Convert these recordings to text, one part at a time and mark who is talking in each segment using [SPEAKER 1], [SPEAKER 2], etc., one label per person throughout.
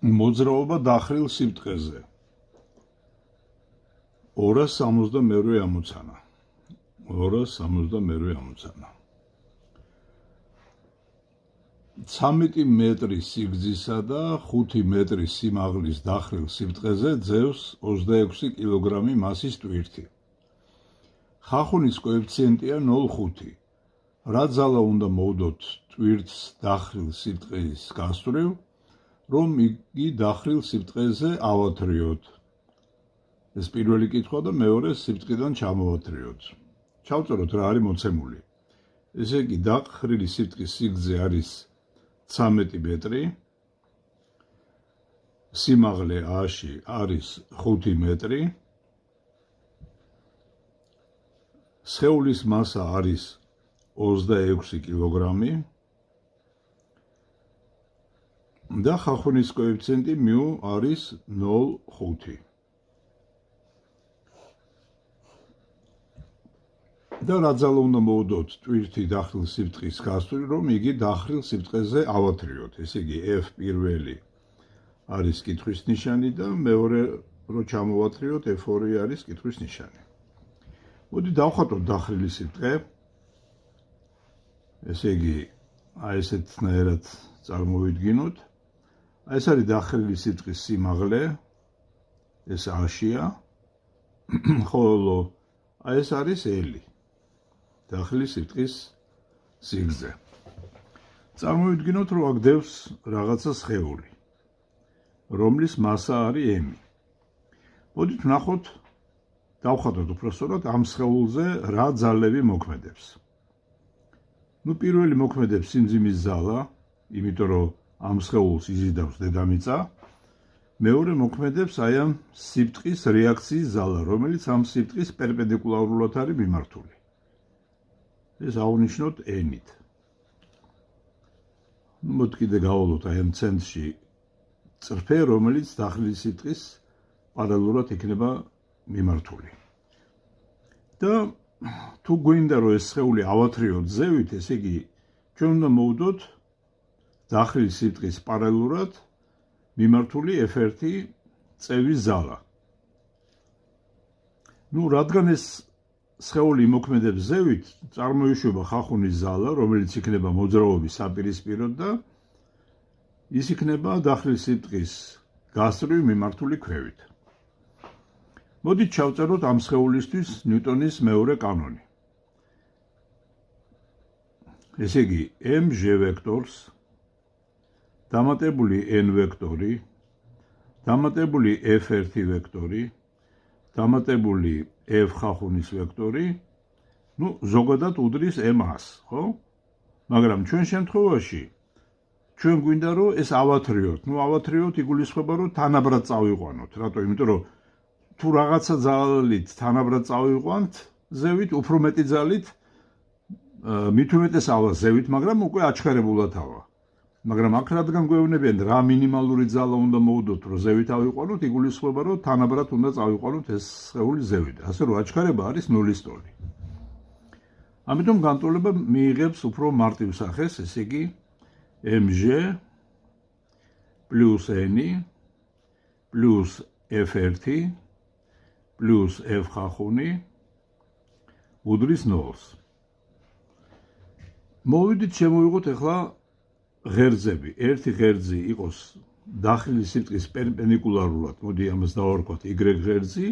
[SPEAKER 1] მოძრაობა დახრილ სიბრტყეზე 262 ამოცანა 262 ამოცანა 13 მეტრი სიგრძისა და 5 მეტრი სიმაღლის დახრილ სიბრტყეზე ძევს 26 კილოგრამი მასის ტვირთი. ხახუნის კოეფიციენტია 0.5. რა ძალა უნდა მოვდოთ ტვირთს დახრილ სიბრტყის გასწვრივ, რომ იგი დახრილ სიბრტყეზე ავათრიოთ. ეს პირველი კითხვა და მეორე სიბრტყიდან ჩამოვათრიოთ. ჩავწეროთ რა არის მოცემული. ესე იგი დახრილი სიბრტყის სიგრძე არის 13 მეტრი, სიმაღლე A-ში არის 5 მეტრი, სხეულის მასა არის 26 კილოგრამი და ხახუნის კოეფიციენტი μ არის 0.5. და რა ძალა უნდა მოვდოთ ტვირთი დახრილ სიბრტყის გასწვრივ, რომ იგი დახრილ სიბრტყეზე ავათრიოთ. ესე იგი F პირველი არის კითხვის ნიშანი და მეორე რო ჩამოვათრიოთ F2 არის კითხვის ნიშანი. მოდი დავხატოთ დახრილი სიბრტყე. ესე იგი აი ესეთნაირად წარმოვიდგინოთ. აი ეს არის დახრილი სიბრტყის სიმაღლე, ეს A-შია, ხოლო აი ეს არის L. დახრილი სიბრტყის სიგრძე. წარმოვიდგინოთ, რომ აქ დევს რაღაცა სხეული, რომლის მასა არის m. მოდით ვნახოთ, დავხატოთ უпроსტად ამ სხეულზე რა ძალები მოქმედებს. პირველი მოქმედებს სიმძიმის ძალა, იმიტომ რომ ამ სხეულს იზიდავს დედამიწა. მეორე მოქმედებს აი ამ სიბრტყის რეაქციის ძალა, რომელიც ამ სიბრტყის პერპენდიკულარულად არის მიმართული. ეს აღვნიშნოთ n-ით. მოდ კიდე გავალოთ აი ამ ცენტრში წრფე, რომელიც დახრილი სიბრტყის პარალელურად იქნება მიმართული. და თუ გვინდა რომ ეს სხეული ავათრიოთ ზევით, ესე იგი ჩვენ უნდა მოვდოთ დახრილი სიბრტყის პარალელურად მიმართული F1 წევის ზალა. რადგან ეს სხეული მოქმედებს ზევით, წარმოიშვება ხახუნის ზალა, რომელიც იქნება მოძრაობის საპირისპიროდ და ის იქნება დახრილი სიბრტყის გასწვრივ მიმართული ქვევით. მოდით ჩავწეროთ ამ სხეულისთვის ნიუტონის მეორე კანონი. ესე იგი mg ვექტორს დამატებული n ვექტორი, დამატებული f1 ვექტორი, დამატებული f ხახუნის ვექტორი, ზოგადად უდრის m-ას, ხო? მაგრამ ჩვენ შემთხვევაში ჩვენ გვინდა რომ ეს ავათრიოთ. ავათრიოთ იგულისხმება რომ თანაბრად წავიყვანოთ. რატო? იმიტომ რომ თუ რაღაცა ძალით თანაბრად წავიყვანთ ზევით, უფრო მეტი ძალით მით უმეტეს ავა ზევით, მაგრამ უკვე აჩქარებულად ავა. მაგრამ აქ რადგან გვეუბნებიან რა მინიმალური ძალა უნდა მოვდოთ, რომ ზევით ავიყვანოთ, იგულისხმება რომ თანაბრად უნდა წავიყვანოთ ეს სხეული ზევით. ასე რომ აჩქარება არის ნულის ტოლი. ამიტომ განტოლება მიიღებს უფრო მარტივ სახეს, ესე იგი mg plus n plus f1 plus f ხახუნი უდრის 0-ს. მოვიდით შემოვიღოთ ახლა ღერძები. ერთი ღერძი იყოს დახრილი სიბრტყის პერპენდიკულარულად, მოდი ამას დავარქვათ y ღერძი,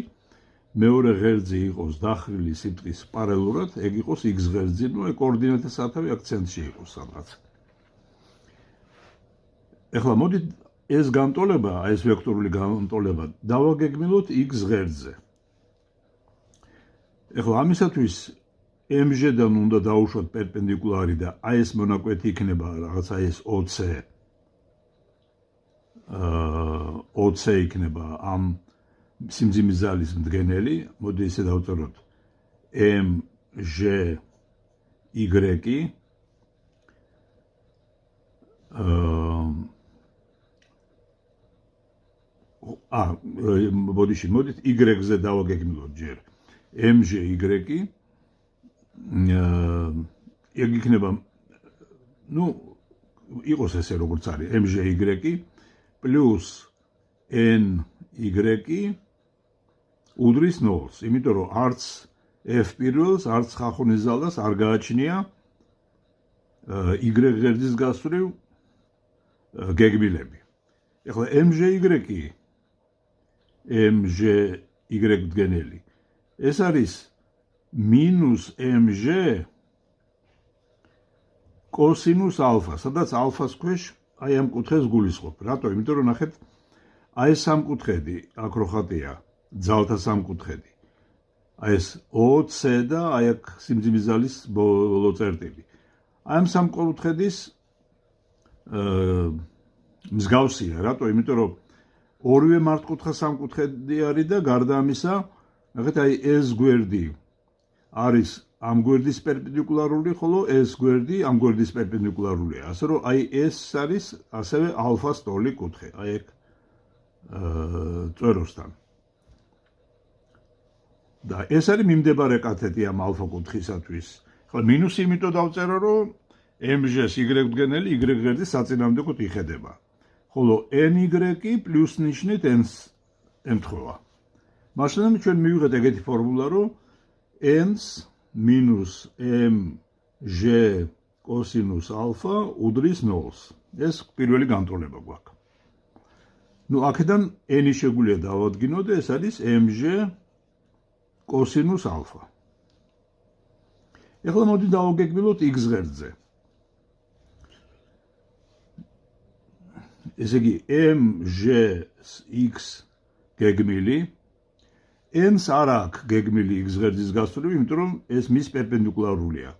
[SPEAKER 1] მეორე ღერძი იყოს დახრილი სიბრტყის პარალელურად, ეგ იყოს x ღერძი, კოორდინატა სათავე აქ ცენტრში იყოს სადღაც. ახლა მოდით ეს განტოლება, ეს ვექტორული განტოლება დავაგეგმილოთ x ღერძზე. ახლა ამისათვის mg-დან უნდა დაუშვათ პერპენდიკულარი და აი ეს მონაკვეთი იქნება რაღაცა ეს OC იქნება ამ სიმძიმის ძალის მდგენელი. მოდი ესე დავწეროთ mg y მოდით y-ზე დავაგეგმილოთ ჯერ mg y ეგ იქნება, იყოს ესე როგორც არის, mg y პლუს ny უდრის 0-ს, იმიტომ რომ არც f პირველს, არც ხახუნის ზალას არ გააჩნია y ღერძის გასწვრივ გეგმილები. ეხლა mgy დგენელი. ეს არის მინუს mg კოსინუს ალფა, სადაც ალფას ქვეშ აი ამ კუთხეს გულისხმობ. რატო? იმიტომ რომ ნახეთ, აი ეს სამკუთხედი, აქ რო ხატია, ძალთა სამკუთხედი. აი ეს OC და აი აქ სიმძიმის ზალის ბოლო წერტილი. აი ამ სამკუთხედის მსგავსია, რატო? იმიტომ რომ ორივე მართკუთხა სამკუთხედი არის და გარდა ამისა, ნახეთ, აი ეს გვერდი არის ამ გვერდის პერპენდიკულარული, ხოლო ეს გვერდი ამ გვერდის პერპენდიკულარულია. ასე რომ აი ეს არის ასევე ალფას ტოლი კუთხე. აი ეგ წვეროსთან. და ეს არის მიმდებარე კათეტი ამ ალფა კუთხისათვის. ახლა მინუსი იმიტომ დავწერო, რომ mg-ს y დგენელი y ღერძის საწინააღმდეგოდ იხედება. ხოლო ny პლუს ნიშნით n-ს ემთხვევა. მაშინ ჩვენ მივიღეთ ეგეთი ფორმულა, რომ n-ს მინუს mg კოსინუს ალფა უდრის 0-ს. ეს პირველი განტოლება გვაქვს. ნუ აქედან n-ი შეგვიძლია დავადგინოთ და ეს არის mg კოსინუს ალფა. ეხლა მოდი დავაგეგმილოთ x ღერძზე. ესე იგი mg(x) გეგმილი, n-ს არ აქვს გეგმილი x ღერძის გასწვრივ, იმიტომ რომ ეს მის პერპენდიკულარულია.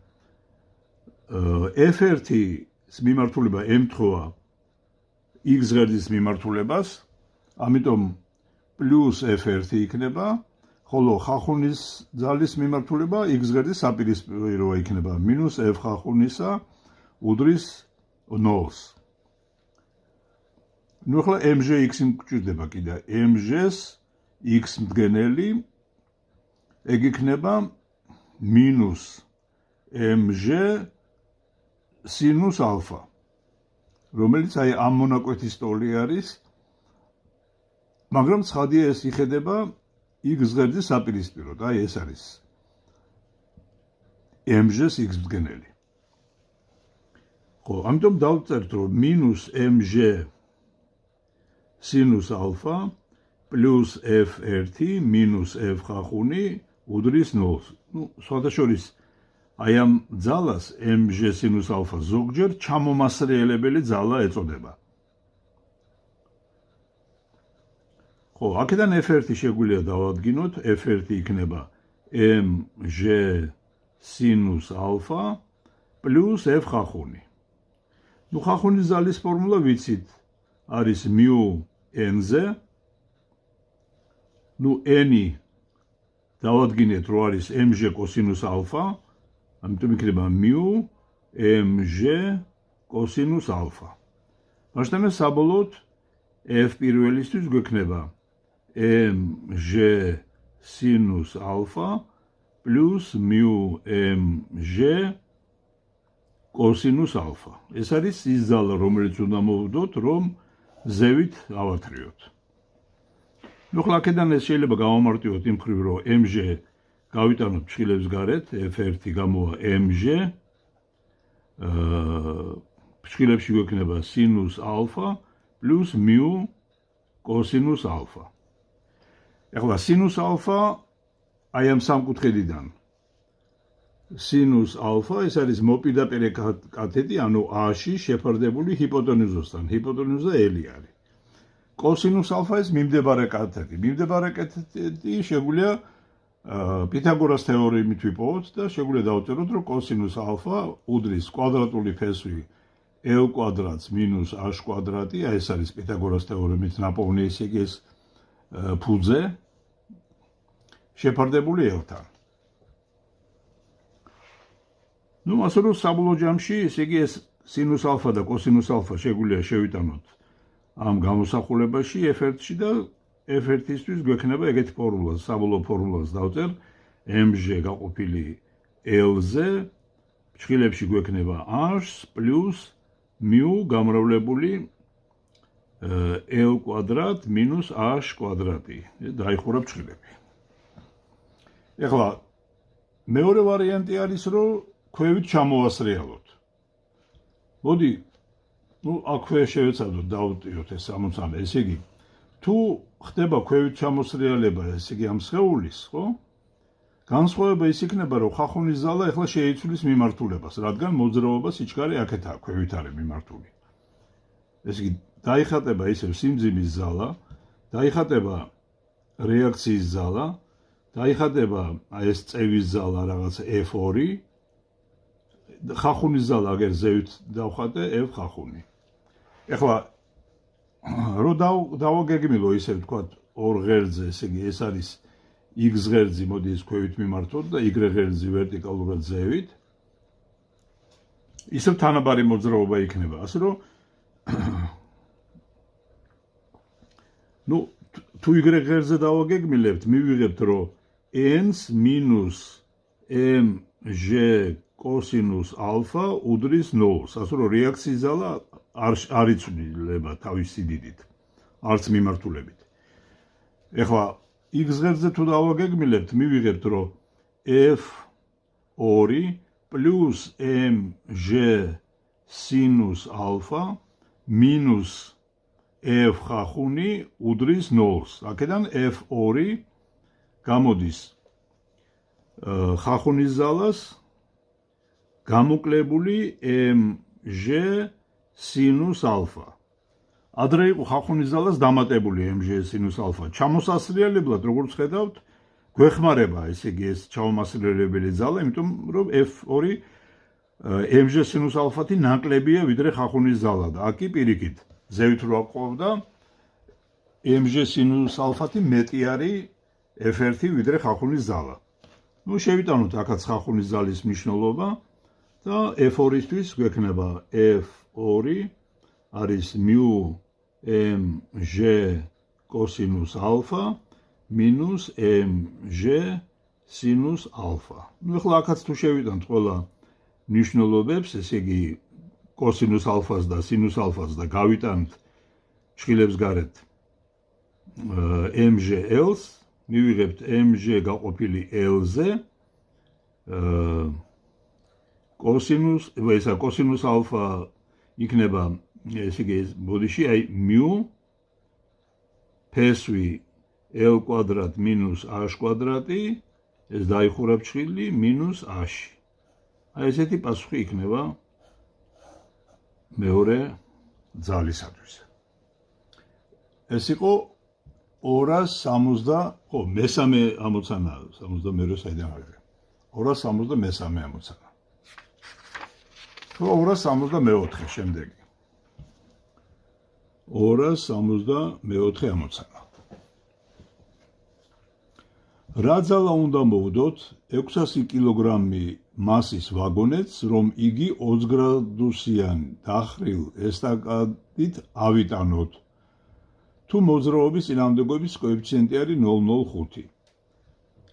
[SPEAKER 1] f1-ს მიმართულება ემთხვევა x ღერძის მიმართულებას, ამიტომ პლუს f1 იქნება, ხოლო ხახუნის ძალის მიმართულება x ღერძის საპირისპიროა იქნება, მინუს f ხახუნისა უდრის 0-ს. ნუ ახლა mg(x) გვჭირდება კიდე, mg-ს x მდგენელი, ეგ იქნება მინუს mg სინუს ალფა, რომელიც აი ამ მონაკვეთის ტოლი არის, მაგრამ ცხადია ეს იხედება x ღერძის საპირისპიროდ, აი ეს არის mg-ს x მდგენელი. ხო, ამიტომ დავწერთ, რომ მინუს mg სინუს ალფა პლუს f1 მინუს f ხახუნი უდრის 0-ს. ნუ სხვადასხვის აი ამ ძალას mg სინუს ალფა ზოგჯერ ჩამომასრიელებელი ძალა ეწოდება. ხო, აქედან f1 შეგვიძლია დავადგინოთ, f1 იქნება mg სინუს ალფა პლუს f ხახუნი. ნუ ხახუნის ძალის ფორმულა ვიცით, არის μ n-ზე. ნუ n-ი დავადგინეთ, რომ არის mg კოსინუს ალფა, ამიტომ იქნება μ mg კოსინუს ალფა. მაშინ საბოლოოდ f პირველისთვის გვექნება mg სინუს ალფა პლუს μ mg კოსინუს ალფა. ეს არის ის ძალა, რომელიც უნდა მოვდოთ, რომ ზევით ავათრიოთ. ნუ ახლა აქედან ეს შეიძლება გავამარტივოთ იმ მხრივ, რომ mg გავიტანოთ ფრჩხილებს გარეთ, f1 გამოვა mg, ფრჩხილებში გვექნება სინუს ალფა პლუს μ კოსინუს ალფა. ეხლა სინუს ალფა აი ამ სამკუთხედიდან სინუს ალფა, ეს არის მოპირდაპირე კათეტი, ანუ A-ში შეფარდებული ჰიპოტენუზოსთან, ჰიპოტენუზა L არის. კოსინუს ალფა ეს მიმდებარე კათეტი. მიმდებარე კათეტი შეგვიძლია პითაგორას თეორემით ვიპოვოთ და შეგვიძლია დავწეროთ, რომ კოსინუს ალფა უდრის კვადრატული ფესვი L კვადრატს მინუს A კვადრატი, აი ეს არის პითაგორას თეორემით ნაპოვნი, ესე იგი ეს ფუძე შეფარდებული L-თან. ნუ ასე რომ საბოლოო ჯამში, ესე იგი ეს სინუს ალფა და კოსინუს ალფა შეგვიძლია შევიტანოთ ამ გამოსახულებაში f1-ში და f1-ისთვის გვექნება ეგეთი ფორმულა, საბოლოო ფორმულას დავწერ, mg გაყოფილი L-ზე, ფრჩხილებში გვექნება A+ პლუს μ გამრავლებული L კვადრატ მინუს H კვადრატი. დაიხურა ფრჩხილები. ეხლა მეორე ვარიანტი არის, რომ ქვევით ჩამოვასრიალოთ. მოდი, აქვე შევეცადოთ, დავუტიოთ ეს 60. ესე იგი, თუ ხდება ქვევით ჩამოსრიალება, ესე იგი ამ სხეულის, ხო? განსხვავება ის იქნება, რომ ხახუნის ზალა ეხლა შეიცვლის მიმართულებას, რადგან მოძრაობა სიჩქარე აქეთაა, ქვევით არის მიმართული. ესე იგი, დაიხატება ისევ სიმძიმის ზალა, დაიხატება რეაქციის ზალა, დაიხატება ეს წევის ზალა რაღაც F2, ხახუნის ზალა აგერ ზევით დავხატე F ხახუნი. ეხლა რომ დავაგეგმილო ისე ვთქვათ ორ ღერძზე, ესე იგი ეს არის X ღერძი, მოდი ეს ქვევით მიმართოთ და Y ღერძი ვერტიკალურად ზევით. ისევ თანაბარი მოძრაობა იქნება, ასე რომ თუ Y ღერძზე დავაგეგმილებთ, მივიღებთ, რომ n-ს მინუს mg კოსინუს ალფა უდრის 0-ს, ასე რომ რეაქციის ზალა არ იცვლება თავისი დიდით, არც მიმართულებით. ეხლა X ღერძზე თუ დავაგეგმილებთ, მივიღებთ, რომ F2 პლუს mg სინუს ალფა მინუს F ხახუნი უდრის 0-ს. აქედან F2 გამოდის ხახუნის ზალას გამოკლებული mg სინუს ალფა. ადრე იყო ხახუნის ზალას დამატებული mg სინუს ალფა. ჩამოსასრიალებლად, როგორც ხედავთ, გვეხმარება, ესე იგი ეს ჩამოსასრიალებელი ზალა, იმიტომ რომ F2 mg სინუს ალფათი ნაკლებია ვიდრე ხახუნის ზალა და აქ კი პირიქით ზევით რო აყვავდა mg სინუს αλφათი მეტი არის f1 ვიდრე ხახუნის ზალა. შევიტანოთ აქაც ხახუნის ზალის მნიშვნელობა და f2-ისთვის გვექნება f2 არის μ mg კოსინუს ალფა მინუს mg სინუს ალფა. ეხლა აქაც თუ შევიტანთ ყველა მნიშვნელობებს, ესე იგი კოსინუს ალფას და სინუს ალფას და გავიტანთ ჭხილებს გარეთ mg-ს, მივიღებთ mg გაყოფილი l-ზე კოსინუს ალფა იქნება, ესე იგი ბოდიში, აი μ ფესვი l კვადრატ მინუს h კვადრატი, ეს დაიხურა ჭხილი მინუს h. აი ესეთი პასუხი იქნება მეორე ძალისათვის. ეს იყო 260, მესამე ამოცანა, 62 საიდან არის. 263 ამოცანა. 264 შემდეგი. 264 ამოცანა. რა ძალა უნდა მოვდოთ 600 კილოგრამი მასის ვაგონეთს, რომ იგი 20 გრადუსიან დახრილ ესტაკადით ავიტანოთ, თუ მოძრაობის წინააღმდეგობის კოეფიციენტი არის 0,05.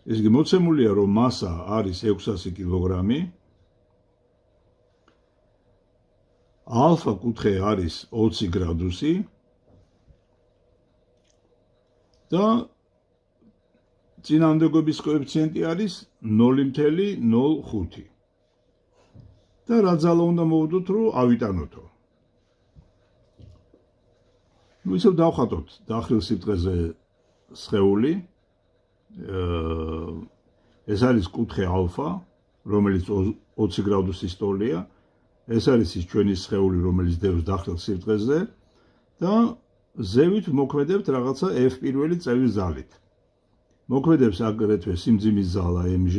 [SPEAKER 1] ეს იგი მოცემულია, რომ მასა არის 600 კილოგრამი, ალფა კუთხე არის 20 გრადუსი და წინააღმდეგობის კოეფიციენტი არის 0,05. და რა ძალა უნდა მოვდოთ, რომ ავიტანოთო. ისევ დავხატოთ დახრილ სიბრტყეზე სხეული. ეს არის კუთხე ალფა, რომელიც 20 გრადუსის ტოლია. ეს არის ის ჩვენი სხეული, რომელიც დევს დახრილ სიბრტყეზე და ზევით მოქმედებთ რაღაცა f პირველი წევის ზალით. მოქმედებს აგრეთვე სიმძიმის ზალა mg,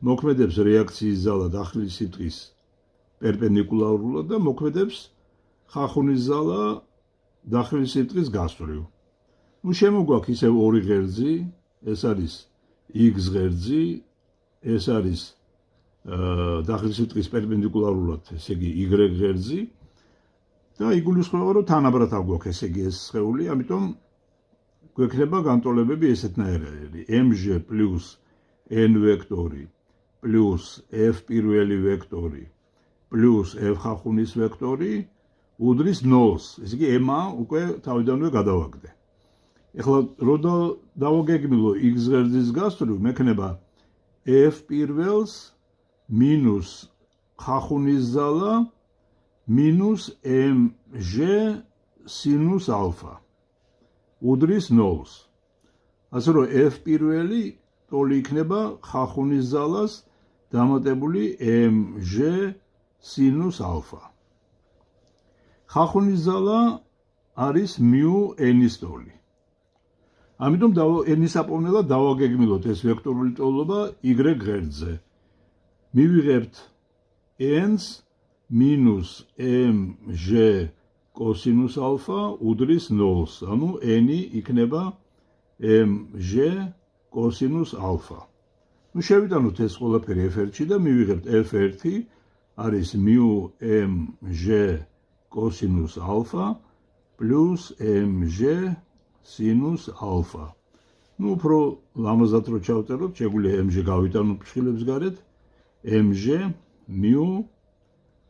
[SPEAKER 1] მოქმედებს რეაქციის ზალა დახრილი სიბრტყის პერპენდიკულარულად და მოქმედებს ხახუნის ზალა დახრილი სიბრტყის გასწვრივ. შემოგვაქვს ისევ ორი ღერძი, ეს არის x ღერძი, ეს არის დახრილი სიბრტყის პერპენდიკულარულად, ესე იგი y ღერძი და იგულისხმება, რომ თანაბრად აგვაქვს, ესე იგი ეს სხეული, ამიტომ გვექნება განტოლებები ესეთნაირად: mg პლუს n ვექტორი პლუს f პირველი ვექტორი პლუს f ხახუნის ვექტორი უდრის 0-ს. ესე იგი m-ა უკვე თავიდანვე გადავაგდე. ეხლა რო დავაგეგმილო x ღერძის გასწვრივ, მექნება f პირველს მინუს ხახუნის ზალა მინუს mg სინუს ალფა უდრის 0-ს. ასე რომ f პირველი ტოლი იქნება ხახუნის ზალას დამატებული mg სინუს ალფა. ხახუნის ზალა არის μ n-ის ტოლი. ამიტომ n-ის აპოვნელად დავაგეგმილოთ ეს ვექტორული ტოლობა y ღერძზე. მივიღებთ n-ს მინუს mg კოსინუს ალფა უდრის 0-ს. ანუ n-ი იქნება mg კოსინუს ალფა. ნუ შევიტანოთ ეს ყველაფერი f1-ში და მივიღებთ f1 არის μ mg კოსინუს ალფა პლუს mg სინუს ალფა. ნუ უფრო ლამაზად რო ჩავწეროთ, შეგვიძლია mg გავიტანოთ ფრჩხილებს გარეთ, mg μ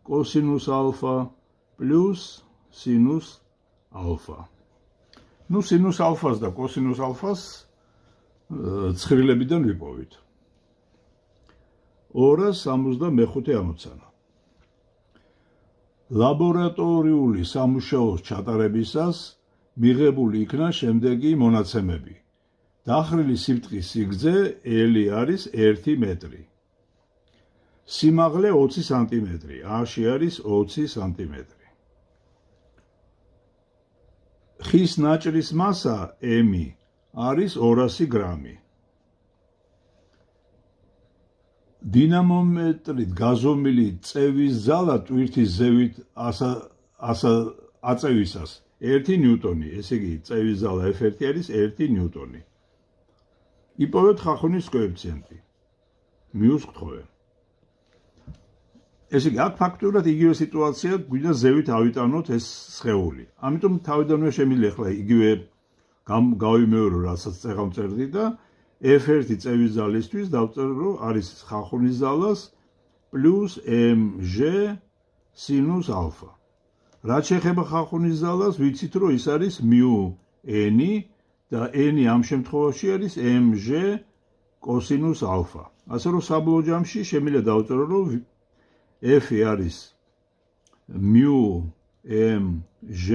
[SPEAKER 1] კოსინუს ალფა პლუს სინუს ალფა. ნუ სინუს ალფას და კოსინუს ალფას ცხრილებიდან ვიპოვით. 265 ამოცანა. ლაბორატორიული სამუშაოს ჩატარებისას მიღებული იქნა შემდეგი მონაცემები. დახრილი სიბრტყის სიგრძე L არის 1 მეტრი. სიმაღლე 20 სანტიმეტრი, A-ში არის 20 სანტიმეტრი. ხის ნაჭრის მასა M არის 200 გრამი. დინამომეტრით გაზომილი წევის ზალა ტვირთის ზევით აწევისას 1 ნიუტონი, ესე იგი წევის ზალა F1 არის 1 ნიუტონი. იპოვეთ ხახუნის კოეფიციენტი. მიუსკთხოვენ. ესე იგი, აქ ფაქტურად იგივე სიტუაცია, გვინდა ზევით ავიტანოთ ეს სხეული. ამიტომ თავიდანვე შემიძლია ახლა იგივე გავიმეორო, რასაც წეღავ წერდი და F1 წევის ზალისთვის დავწერო, რომ არის ხახუნის ზალას პლუს mg სინუს ალფა. რაც შეეხება ხახუნის ზალას, ვიცით, რომ ის არის μ n და n ამ შემთხვევაში არის mg კოსინუს ალფა. ასე რომ საბოლოო ჯამში შემიძლია დავწერო, რომ f არის μ mg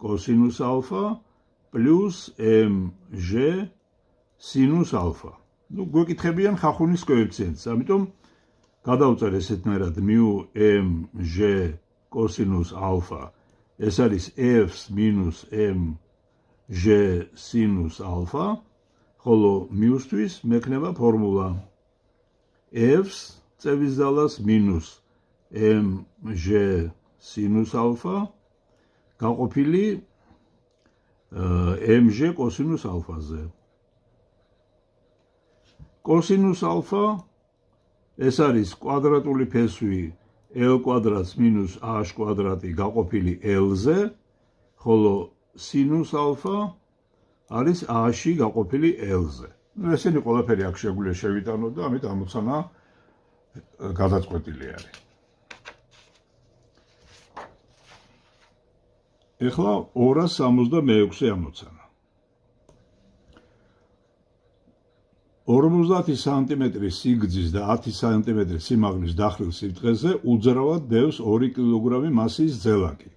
[SPEAKER 1] კოსინუს ალფა პლუს mg სინუს ალფა. ნუ გვეკითხებიან ხახუნის კოეფიციენტს, ამიტომ გადავწერ ესეთნაირად μ mg კოსინუს ალფა. ეს არის f მინუს mg სინუს ალფა, ხოლო μ-ისთვის მექნება ფორმულა f-ს წევის ზალას მინუს mg სინუს ალფა გაყოფილი mg კოსინუს ალფაზე. კოსინუს ალფა ეს არის კვადრატული ფესვი L კვადრატს მინუს A კვადრატი გაყოფილი L-ზე, ხოლო სინუს ალფა არის A-ში გაყოფილი L-ზე. ესენი ყველაფერი აქ შეგვიძლია შევიტანოთ და ამით ამოცანა გადაწყვეტილი არის. ეხლა 266 ამოცანა. 50 სანტიმეტრის სიგრძის და 10 სანტიმეტრის სიმაღლის დახრილ სიბრტყეზე უძრავად დევს 2 კილოგრამი მასის ძელაკი.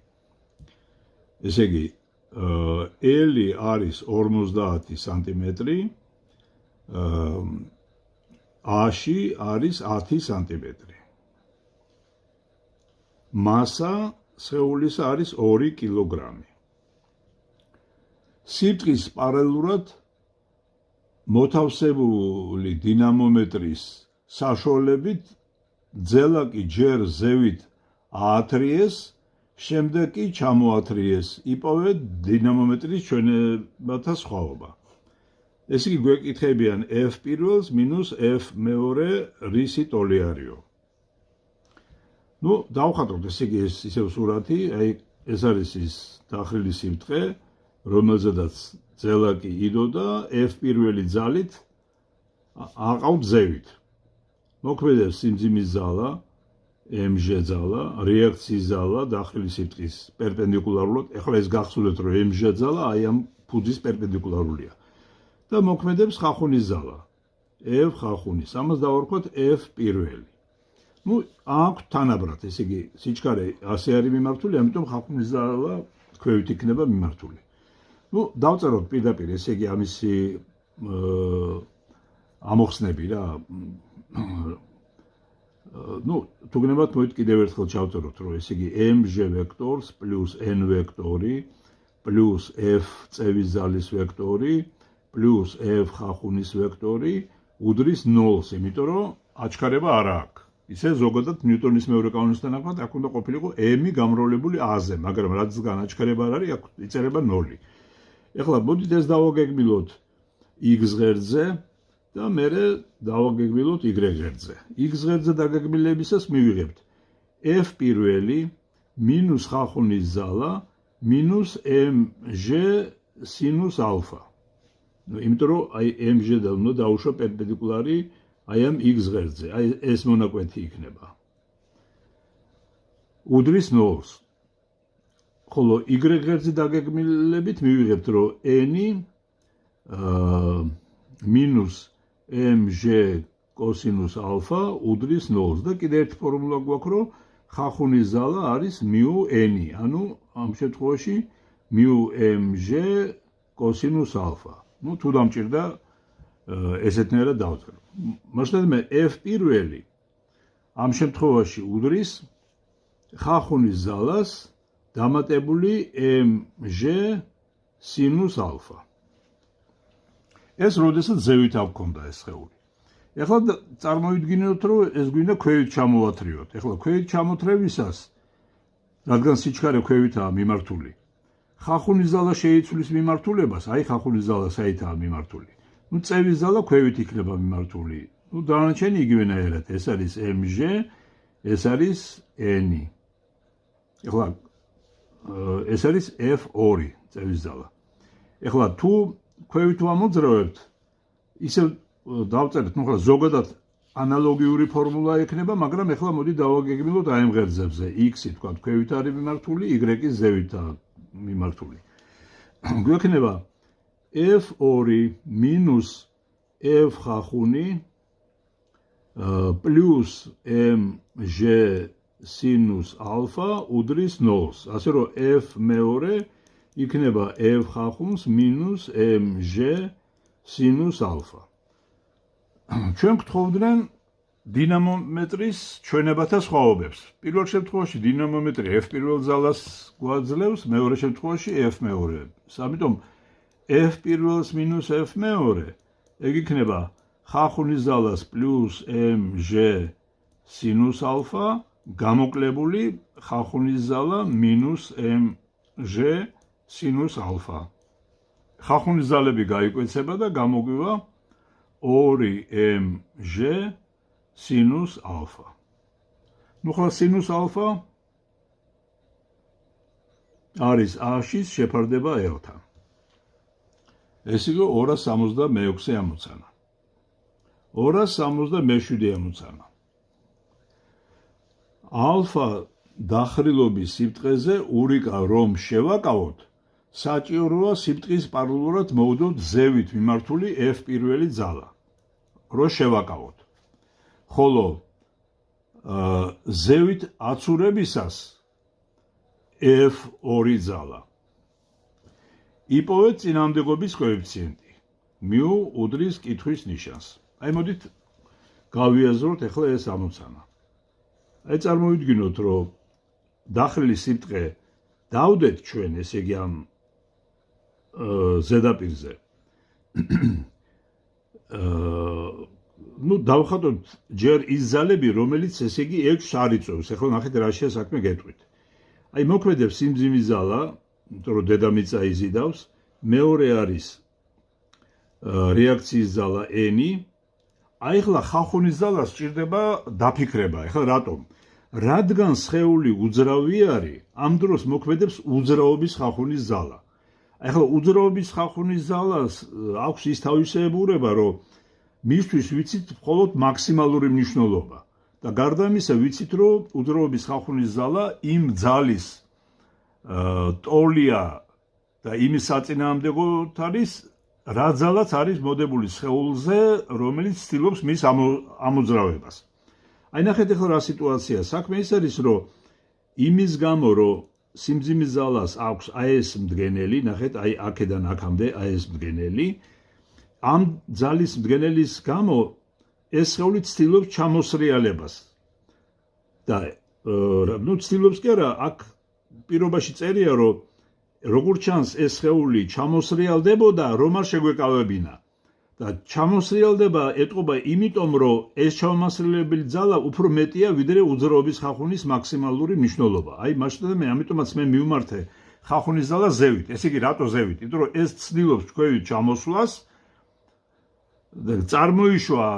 [SPEAKER 1] ესე იგი, L არის 50 სანტიმეტრი, A-ში არის 10 სანტიმეტრი. მასა სხეულისა არის 2 კილოგრამი. სიბრტყის პარალელურად მოთავსებული დინამომეტრის საშუალებით ძელაკი ჯერ ზევით აათრიეს, შემდეგ კი ჩამოათრიეს, იპოვეთ დინამომეტრის ჩვენებათა სხვაობა. ესე იგი, გვეკითხებიან f პირველს მინუს f მეორე რისი ტოლი არისო. ნუ დავხატოთ, ესე იგი, ეს ისევ სურათი, აი ეს არის ის დახრილი სიბრტყე, რომელზედაც ძელაკი იდოდა f პირველი ძალით აყავთ ზევით. მოქმედებს სიმძიმის ზალა mg ძალა, რეაქციის ძალა დახრილი სიბრტყის პერპენდიკულარულად. ეხლა ეს გახსოვდეთ, რომ mg ძალა აი ამ ფუძის პერპენდიკულარულია. და მოქმედებს ხახუნის ძალა. F ხახუნის. ამას დავარქვათ F პირველი. ნუ აქვთ თანაბრად, ესე იგი, სიჩქარე ასე არის მიმართული, ამიტომ ხახუნის ძალა ქვევით იქნება მიმართული. ნუ დავწეროთ პირდაპირ, ესე იგი, ამისი ამოხსნები რა. ნუ თუ გნებათ მოით კიდევ ერთხელ ჩავწეროთ, რომ ესე იგი mg ვექტორს პლუს n ვექტორი პლუს f წევის ძალის ვექტორი პლუს f ხახუნის ვექტორი უდრის 0-ს, იმიტომ რომ აჩქარება არ აქვს. ისე ზოგადად ნიუტონის მეორე კანონისთან ახლად აქ უნდა ყოფილიყო m-ი გამრავლებული a-ზე, მაგრამ რაც განაჩქარება არ არის, აქ იწერება 0. ეხლა მოდით ეს დავაგეგმილოთ x ღერძზე და მერე დავაგეგმილოთ y ღერძზე. x ღერძზე დაგეგმილებისას მივიღებთ f პირველი მინუს ხახუნის ძალა მინუს mg სინუს ალფა. იმიტომ რომ აი mg და უნდა დაუშვა პერპენდიკულარი აი ამ x ღერძზე. აი ეს მონაკვეთი იქნება. უდრის 0-ს. ხოლო y ღერძზე დაგეგმილებით მივიღებთ რომ n-ი მინუს mg კოსინუს ალფა უდრის 0-ს და კიდე ერთი ფორმულა გვაქვს რომ ხახუნის ძალა არის μ n-ი, ანუ ამ შემთხვევაში μmg კოსინუს ალფა. ნუ თუ დამჭირდა ესეთნაირად დავწერო. მოშლეთ მე f პირველი ამ შემთხვევაში უდრის ხახუნის ძალას დამატებული mg სინუს ალფა. ეს როდესაც ზევით აქვს ეს სხეული. ეხლა წარმოვიდგინოთ, რომ ეს გვინდა ქვევით ჩამოვათრიოთ. ეხლა ქვევით ჩამოთრევისას, რადგან სიჩქარე ქვევითაა მიმართული, ხახუნის ზალა შეიცვლის მიმართულებას, აი ხახუნის ზალა საითაა მიმართული. ნუ წევის ზალა ქვევით იქნება მიმართული. ნუ დანარჩენი იგივენაირად, ეს არის mg, ეს არის n-ი. ეხლა ეს არის f2 წევის ზალა. ეხლა თუ ქვევით ვამოძრავებთ, ისე დავწერეთ, ნუ ხლა ზოგადად ანალოგიური ფორმულა ექნება, მაგრამ ეხლა მოდი დავაგეგმილოთ აი ამ ღერძებზე. x-ი თქვა ქვევით არის მიმართული, y-ი ზევითაა მიმართული. გვექნება f2 მინუს f ხახუნი პლუს mg სინუს ალფა უდრის 0-ს. ასე რომ f მეორე იქნება f ხახუნს მინუს mg სინუს ალფა. ჩვენ გთხოვდნენ დინამომეტრის ჩვენებათა სხვაობებს. პირველ შემთხვევაში დინამომეტრი f პირველ ძალას გვაძლევს, მეორე შემთხვევაში f მეორე. ამიტომ f პირველს მინუს f მეორე ეგ იქნება ხახუნის ძალას პლუს mg სინუს ალფა გამოკლებული ხახუნის ძალა მინუს mg სინუს ალფა. ხახუნის ძალები გაიკვეცება და გამოგვივა 2mg სინუს ალფა. ნუ ხლა სინუს ალფა არის a-ში შეფარდება l-თან. ეს იყო 266 ამოცანა. 267 ამოცანა. ალფა დახრილობის სიბრტყეზე ურიკა რომ შევაკავოთ, საჭიროა სიბრტყის პარალელურად მოვდოთ ზევით მიმართული f პირველი ძალა. რო შევაკავოთ. ხოლო ზევით აცურებისას f2 ძალა. იპოვეთ წინამდებობის კოეფიციენტი. μ უდრის კითხვის ნიშანს. აი მოდით გავიაზროთ ახლა ეს ამოცანა. აი წარმოვიდგინოთ, რომ დახრილი სიბრტყე დავდეთ ჩვენ, ესე იგი ამ ზედაპირზე. ნუ დავხატოთ ჯერ ის ძალები, რომელიც ესე იგი 6 არ იწვევს. ახლა ნახეთ რა შეასაქმე გეტყვით. აი მოქმედებს სიმძიმის ზალა, იმიტომ რომ დედამიწა იზიდავს, მეორე არის რეაქციის ზალა n-ი. აი ახლა ხახუნის ზალას სჭირდება დაფიქრება. ახლა რატომ? რადგან სხეული უძრავი არის, ამ დროს მოქმედებს უძრაობის ხახუნის ზალა. ახლა უძრაობის ხახუნის ზალას აქვს ის თავისებურება, რომ მისთვის ვიცით მხოლოდ მაქსიმალური მნიშვნელობა. და გარდა ამისა ვიცით რომ უძრაობის ხახუნის ძალა იმ ძალის ტოლია და იმის საწინააღმდეგოდ არის რა ძალაც არის მოდებული სხეულზე რომელიც ცდილობს მის ამოძრავებას. აი ნახეთ ახლა რა სიტუაციაა. საქმე ის არის რომ იმის გამო რომ სიმძიმის ძალას აქვს აი ეს მდგენელი, ნახეთ აი აქედან აქამდე აი ეს მდგენელი, ამ ძალის მდგენელის გამო ეს სხეული ცდილობს ჩამოსრიალებას. და ნუ ცდილობს კი არა, აქ პირობაში წერია რომ როგორ ჩანს ეს სხეული ჩამოსრიალდებოდა რომ არ შეგვეკავებინა. და ჩამოსრიალდება ეტყობა იმიტომ რომ ეს ჩამოსრიალებელი ძალა უფრო მეტია ვიდრე უძრაობის ხახუნის მაქსიმალური მნიშვნელობა. აი მაშინ მე ამიტომაც მე მივმართე ხახუნის ძალა ზევით. ესე იგი რატო ზევით? იმიტომ რომ ეს ცდილობს თქვენით ჩამოსვლას წარმოიშვა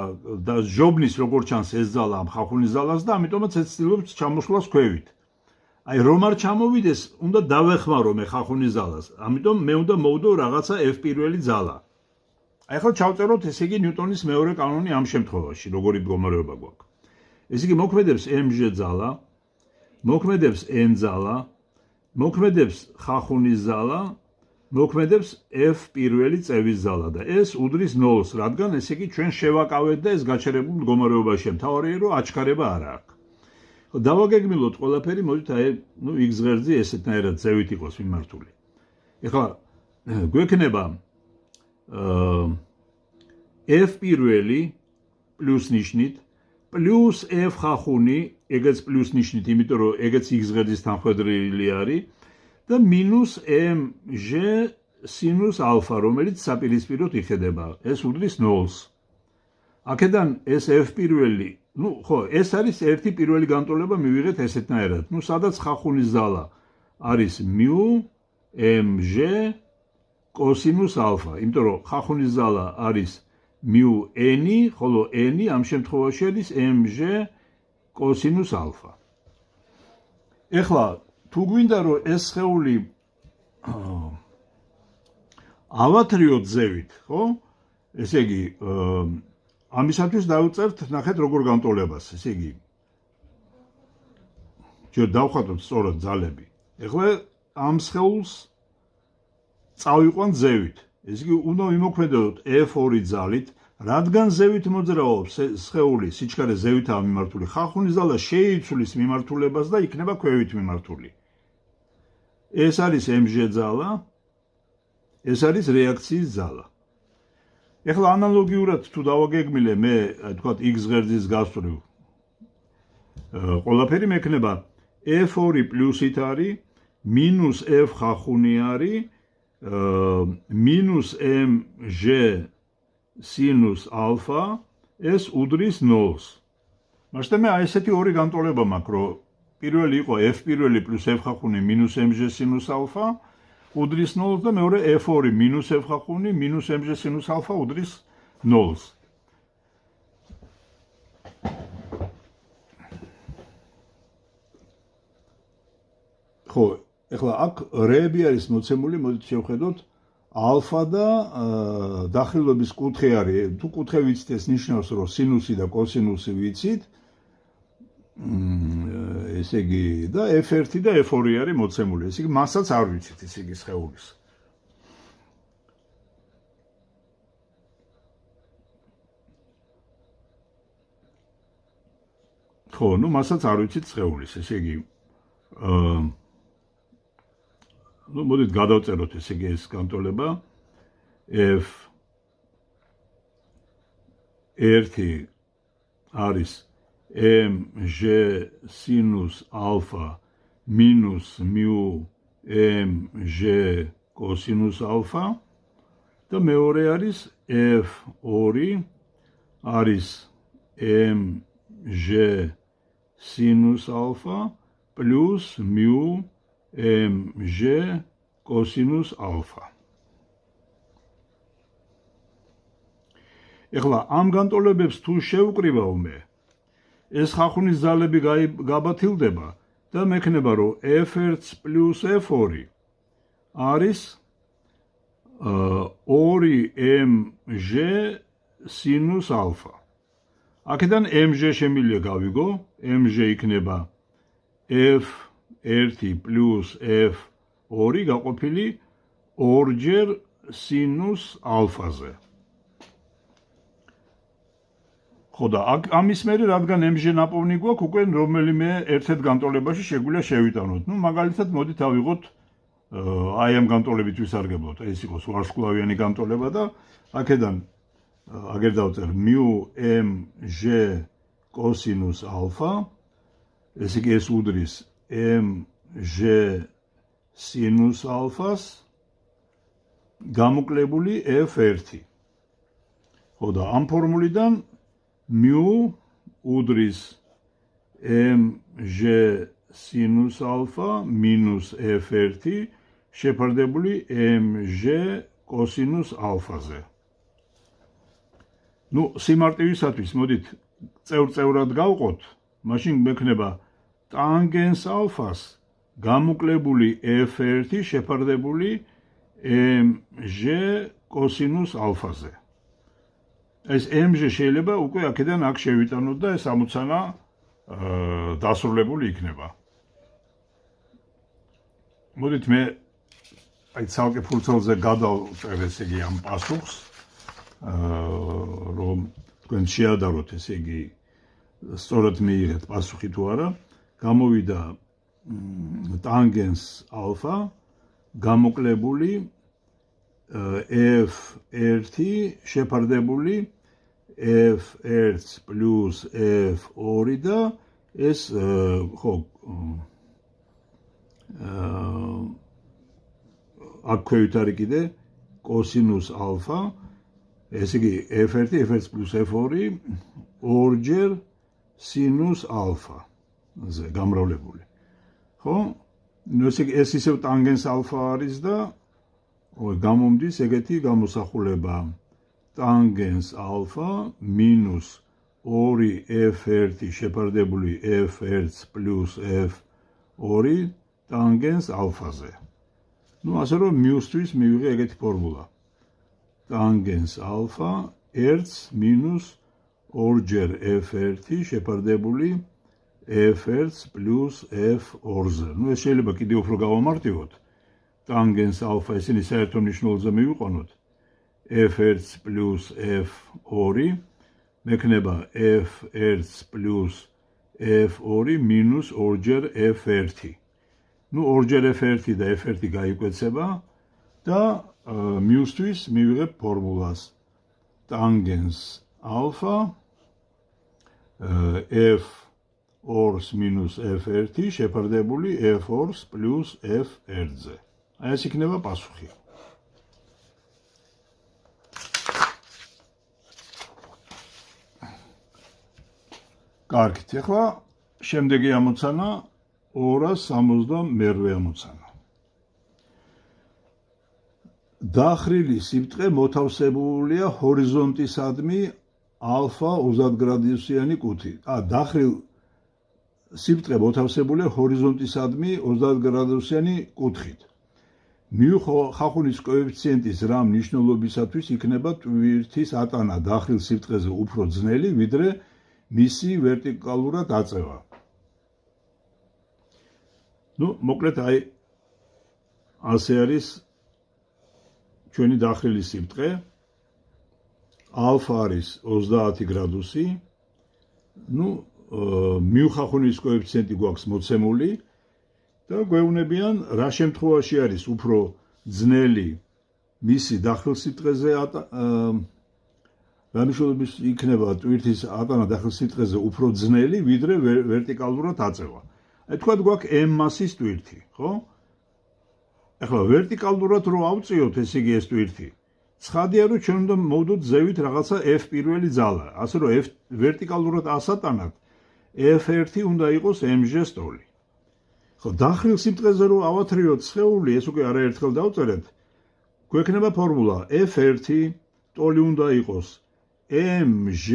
[SPEAKER 1] და ჟობნის როგორ ჩანს ეს ძალა ამ ხახუნის ძალას და ამიტომაც ეს ცდილობს ჩამოსვლას ქვევით. აი რომ არ ჩამოვიდეს, უნდა დავეხმარო მე ხახუნის ძალას. ამიტომ მე უნდა მოვდო რაღაცა F პირველი ძალა. აი ახლა ჩავწეროთ ესე იგი ნიუტონის მეორე კანონი ამ შემთხვევაში, როგორი მდგომარეობა გვაქვს. ესე იგი მოქმედებს mg ძალა, მოქმედებს n ძალა, მოქმედებს ხახუნის ძალა, მოქმედებს F პირველი წევის ძალა და ეს უდრის 0-ს, რადგან ესე იგი ჩვენ შევაკავეთ და ეს გაჩერებულ მდგომარეობაშია. მთავარია რომ აჩქარება არ აქვს. დავაგეგმილოთ ყველაფერი, მოდით აი ნუ x ღერძი ესეთნაირად ზევით იყოს მიმართული. ეხლა გვექნება F პირველი პლუს ნიშნით პლუს F ხახუნი, ეგეც პლუს ნიშნით, იმიტომ რომ ეგეც x ღერძის თანხვედრილი არის და მინუს mg სინუს ალფა, რომელიც საპირისპიროდ იხედება. ეს უდრის 0-ს. აქედან ეს F პირველი, ნუ ხო, ეს არის ერთი პირველი განტოლება მივიღეთ ესეთნაირად. ნუ სადაც ხახუნის ძალა არის μ mg კოსინუს ალფა, იმიტომ რომ ხახუნის ძალა არის μ-n, ხოლო n ამ შემთხვევაში არის mg კოსინუს ალფა. ეხლა თუ გვინდა რომ ეს სხეული ავათრიოთ ზევით, ხო? ესე იგი ამისათვის დავწერთ, ნახეთ როგორ განტოლებას, ესე იგი ჯერ დავხატოთ სწორად ძალები. ეხლა ამ სხეულს წავიყვანთ ზევით. ესე იგი უნდა ვიმოქმედოთ F2 ძალით, რადგან ზევით მოძრაობს სხეული, სიჩქარე ზევითაა მიმართული, ხახუნის ძალა შეიცვლის მიმართულებას და იქნება ქვევით მიმართული. ეს არის mg ძალა, ეს არის რეაქციის ძალა. ეხლა ანალოგიურად თუ დავაგეგმილე მე, თქვათ x ღერძის გასწვრივ, ყველაფერი მექნება F2 პლუსით არის, მინუს F ხახუნი არის, მინუს mg სინუს ალფა, ეს უდრის 0-ს. მაშინ მე აი ესეთი ორი განტოლება მაქვს, რომ პირველი იყო F პირველი პლუს F ხახუნი მინუს mg სინუს ალფა უდრის 0-ს და მეორე F2 მინუს F ხახუნი მინუს mg სინუს ალფა უდრის 0-ს. ხო, ეხლა აქ რეები არის მოცემული, მოდით შევხედოთ, ალფა და დახრილობის კუთხე არის. თუ კუთხე ვიცით, ეს ნიშნავს, რომ სინუსი და კოსინუსი ვიცით. ესე იგი და F1 და F2 არის მოცემული. ესე იგი მასაც არ ვიცით, ესე იგი სხეულის. ხო, ნუ მასაც არ ვიცით სხეულის, ესე იგი ნუ მოდით გადავწეროთ ესე იგი ეს განტოლება F1 არის mg სინუს ალფა მინუს μ mg კოსინუს ალფა და მეორე არის F2 არის mg სინუს ალფა პლუს μ mg კოსინუს ალფა. ეხლა ამ განტოლებებს თუ შევკრივავ მე, ეს ხახუნის ძალები გაბათილდება და მექნება რომ F1 პლუს F2 არის 2mg სინუს ალფა. აქედან mg შემიძლია გავიგო, mg იქნება f1 პლუს f2 გაყოფილი 2-ჯერ სინუს ალფაზე. ხო და ამის მერე რადგან mg ნაპოვნი გვაქვს, უკვე რომელიმე ერთ-ერთ განტოლებაში შეგვიძლია შევიტანოთ. მაგალითად, მოდით ავიღოთ აი ამ განტოლებით ვისარგებლოთ. ეს იყოს ვარსკვლავიანი განტოლება და აქედან აგერ დავწერ μmg კოსინუს ალფა. ესე იგი ეს უდრის mg სინუს ალფას გამოკლებული f1. ხო და ამ ფორმულიდან μ უდრის mg სინუს ალფა მინუს f1 შეფარდებული mg კოსინუს ალფაზე. სიმარტივისათვის მოდით წევრ-წევრად გავყოთ, მაშინ მექნება ტანგენს ალფას გამოკლებული f1 შეფარდებული mg კოსინუს ალფაზე. ეს mg შეიძლება უკვე აქედან აქ შევიტანოთ და ეს ამოცანა დასრულებული იქნება. მოდით მე აი ცალკე ფურცელზე გადავწერ ესე იგი ამ პასუხს, რომ თქვენ შეადაროთ ესე იგი სწორად მიიღეთ პასუხი თუ არა. გამოვიდა ტანგენს ალფა გამოკლებული f1 შეფარდებული f1 პლუს f2 და ეს ხო აქ ქვევით არის კიდე კოსინუს ალფა, ესე იგი f1 f1 პლუს f2 2-ჯერ სინუს ალფაზე გამრავლებული. ხო? ესე იგი ეს ისევ ტანგენს ალფა არის და გამომდის ეგეთი გამოსახულება ტანგენს ალფა მინუს 2f1 შეფარდებული f1 პლუს f2 ტანგენს ალფაზე. ასე რომ μ-ისთვის მივიღე ეგეთი ფორმულა. ტანგენს ალფა 1 მინუს 2-ჯერ f1 შეფარდებული f1 პლუს f2-ზე. ეს შეიძლება კიდევ უფრო გავამარტივოთ. ტანგენს ალფა ისინი საერთო მნიშვნელზე მივიყვანოთ f1 პლუს f2 მექნება f1 პლუს f2 მინუს 2-ჯერ f1. 2-ჯერ f1 და f1 გაიკვეცება და μ-ისთვის მივიღებ ფორმულას ტანგენს ალფა f2 მინუს f1 შეფარდებული f2 პლუს f1-ზე. ეს იქნება პასუხი. კარგით, ახლა შემდეგი ამოცანა 268 ამოცანა. დახრილი სიბრტყე მოთავსებულია ჰორიზონტისადმი ალფა 30 გრადუსიანი კუთი. დახრილ სიბრტყე მოთავსებულია ჰორიზონტისადმი 30 გრადუსიანი კუთხით. ხახუნის კოეფიციენტის რა მნიშვნელობისათვის იქნება ტვირთის ატანა დახრილ სიბრტყეზე უფრო ძნელი, ვიდრე მისი ვერტიკალურად აწევა. მოკლედ აი ასე არის ჩვენი დახრილი სიბრტყე. ალფა არის 30 გრადუსი. მივხახუნის კოეფიციენტი გვაქვს მოცემული და გვეუბნებიან რა შემთხვევაში არის უფრო ძნელი მისი დახრილ სიბრტყეზე რა მნიშვნელობის იქნება ტვირთის ატანა დახრილ სიბრტყეზე უფრო ძნელი, ვიდრე ვერტიკალურად აწევა. თქვათ გვაქვს m მასის ტვირთი, ხო? ახლა ვერტიკალურად რო ავწიოთ, ესე იგი ეს ტვირთი, ცხადია რომ ჩვენ უნდა მოვდოთ ზევით რაღაცა f პირველი ძალა, ასე რომ f ვერტიკალურად ასატანად f1 უნდა იყოს mg სტოლი. ხო, დახრილ სიბრტყეზე რო ავათრიოთ სხეული, ეს უკვე არაერთხელ დავწერეთ, გვექნება ფორმულა f1 ტოლი უნდა იყოს mg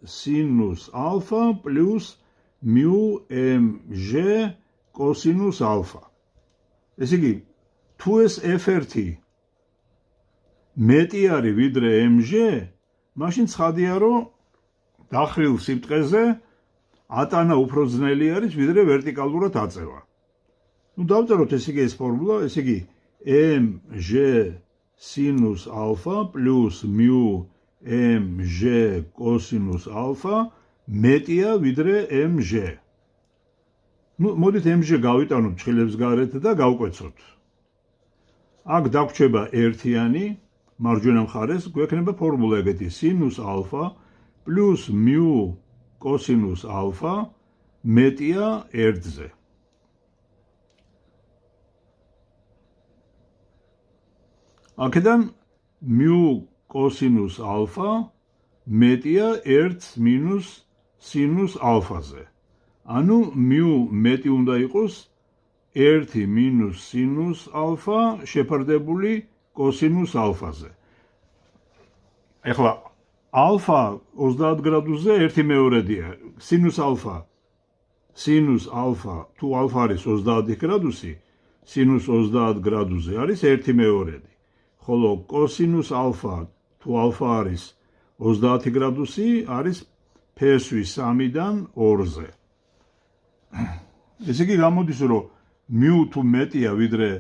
[SPEAKER 1] სინუს ალფა პლუს μmg კოსინუს ალფა. ესე იგი, თუ ეს f1 მეტი არის ვიდრე mg, მაშინ ცხადია რომ დახრილ სიბტყეზე ატანა უფრო ძნელი არის, ვიდრე ვერტიკალურად აწევა. ნუ დავწეროთ ესე იგი ეს ფორმულა, ესე იგი mg sinus alpha plus mu mg cosinus alpha მეტია ვიდრე mg. ნუ მოდით mg გავიტანოთ ჩხილებს გარეთ და გავკვეცოთ. აქ დაგვრჩება ერთიანი მარჯვენა მხარეს გვექნება ფორმულა ეგეთი sinus alpha plus mu cosinus alpha მეტია 1-ზე. აქედან mu cosinus alpha მეტია 1 minus sinus alpha-ზე. ანუ mu მეტი უნდა იყოს 1 minus sinus alpha შეფარდებული cosinus alpha-ზე. ეხლა alpha 30 გრადუსზე 1/2-დია. sinus alpha თუ alpha არის 30 გრადუსი, sinus 30 გრადუსზე არის 1/2. ხოლო cosinus alpha თუ alpha არის 30 გრადუსი არის ფესვი 3-დან 2-ზე. ესე იგი გამოდის რომ mu თუ მეტია ვიდრე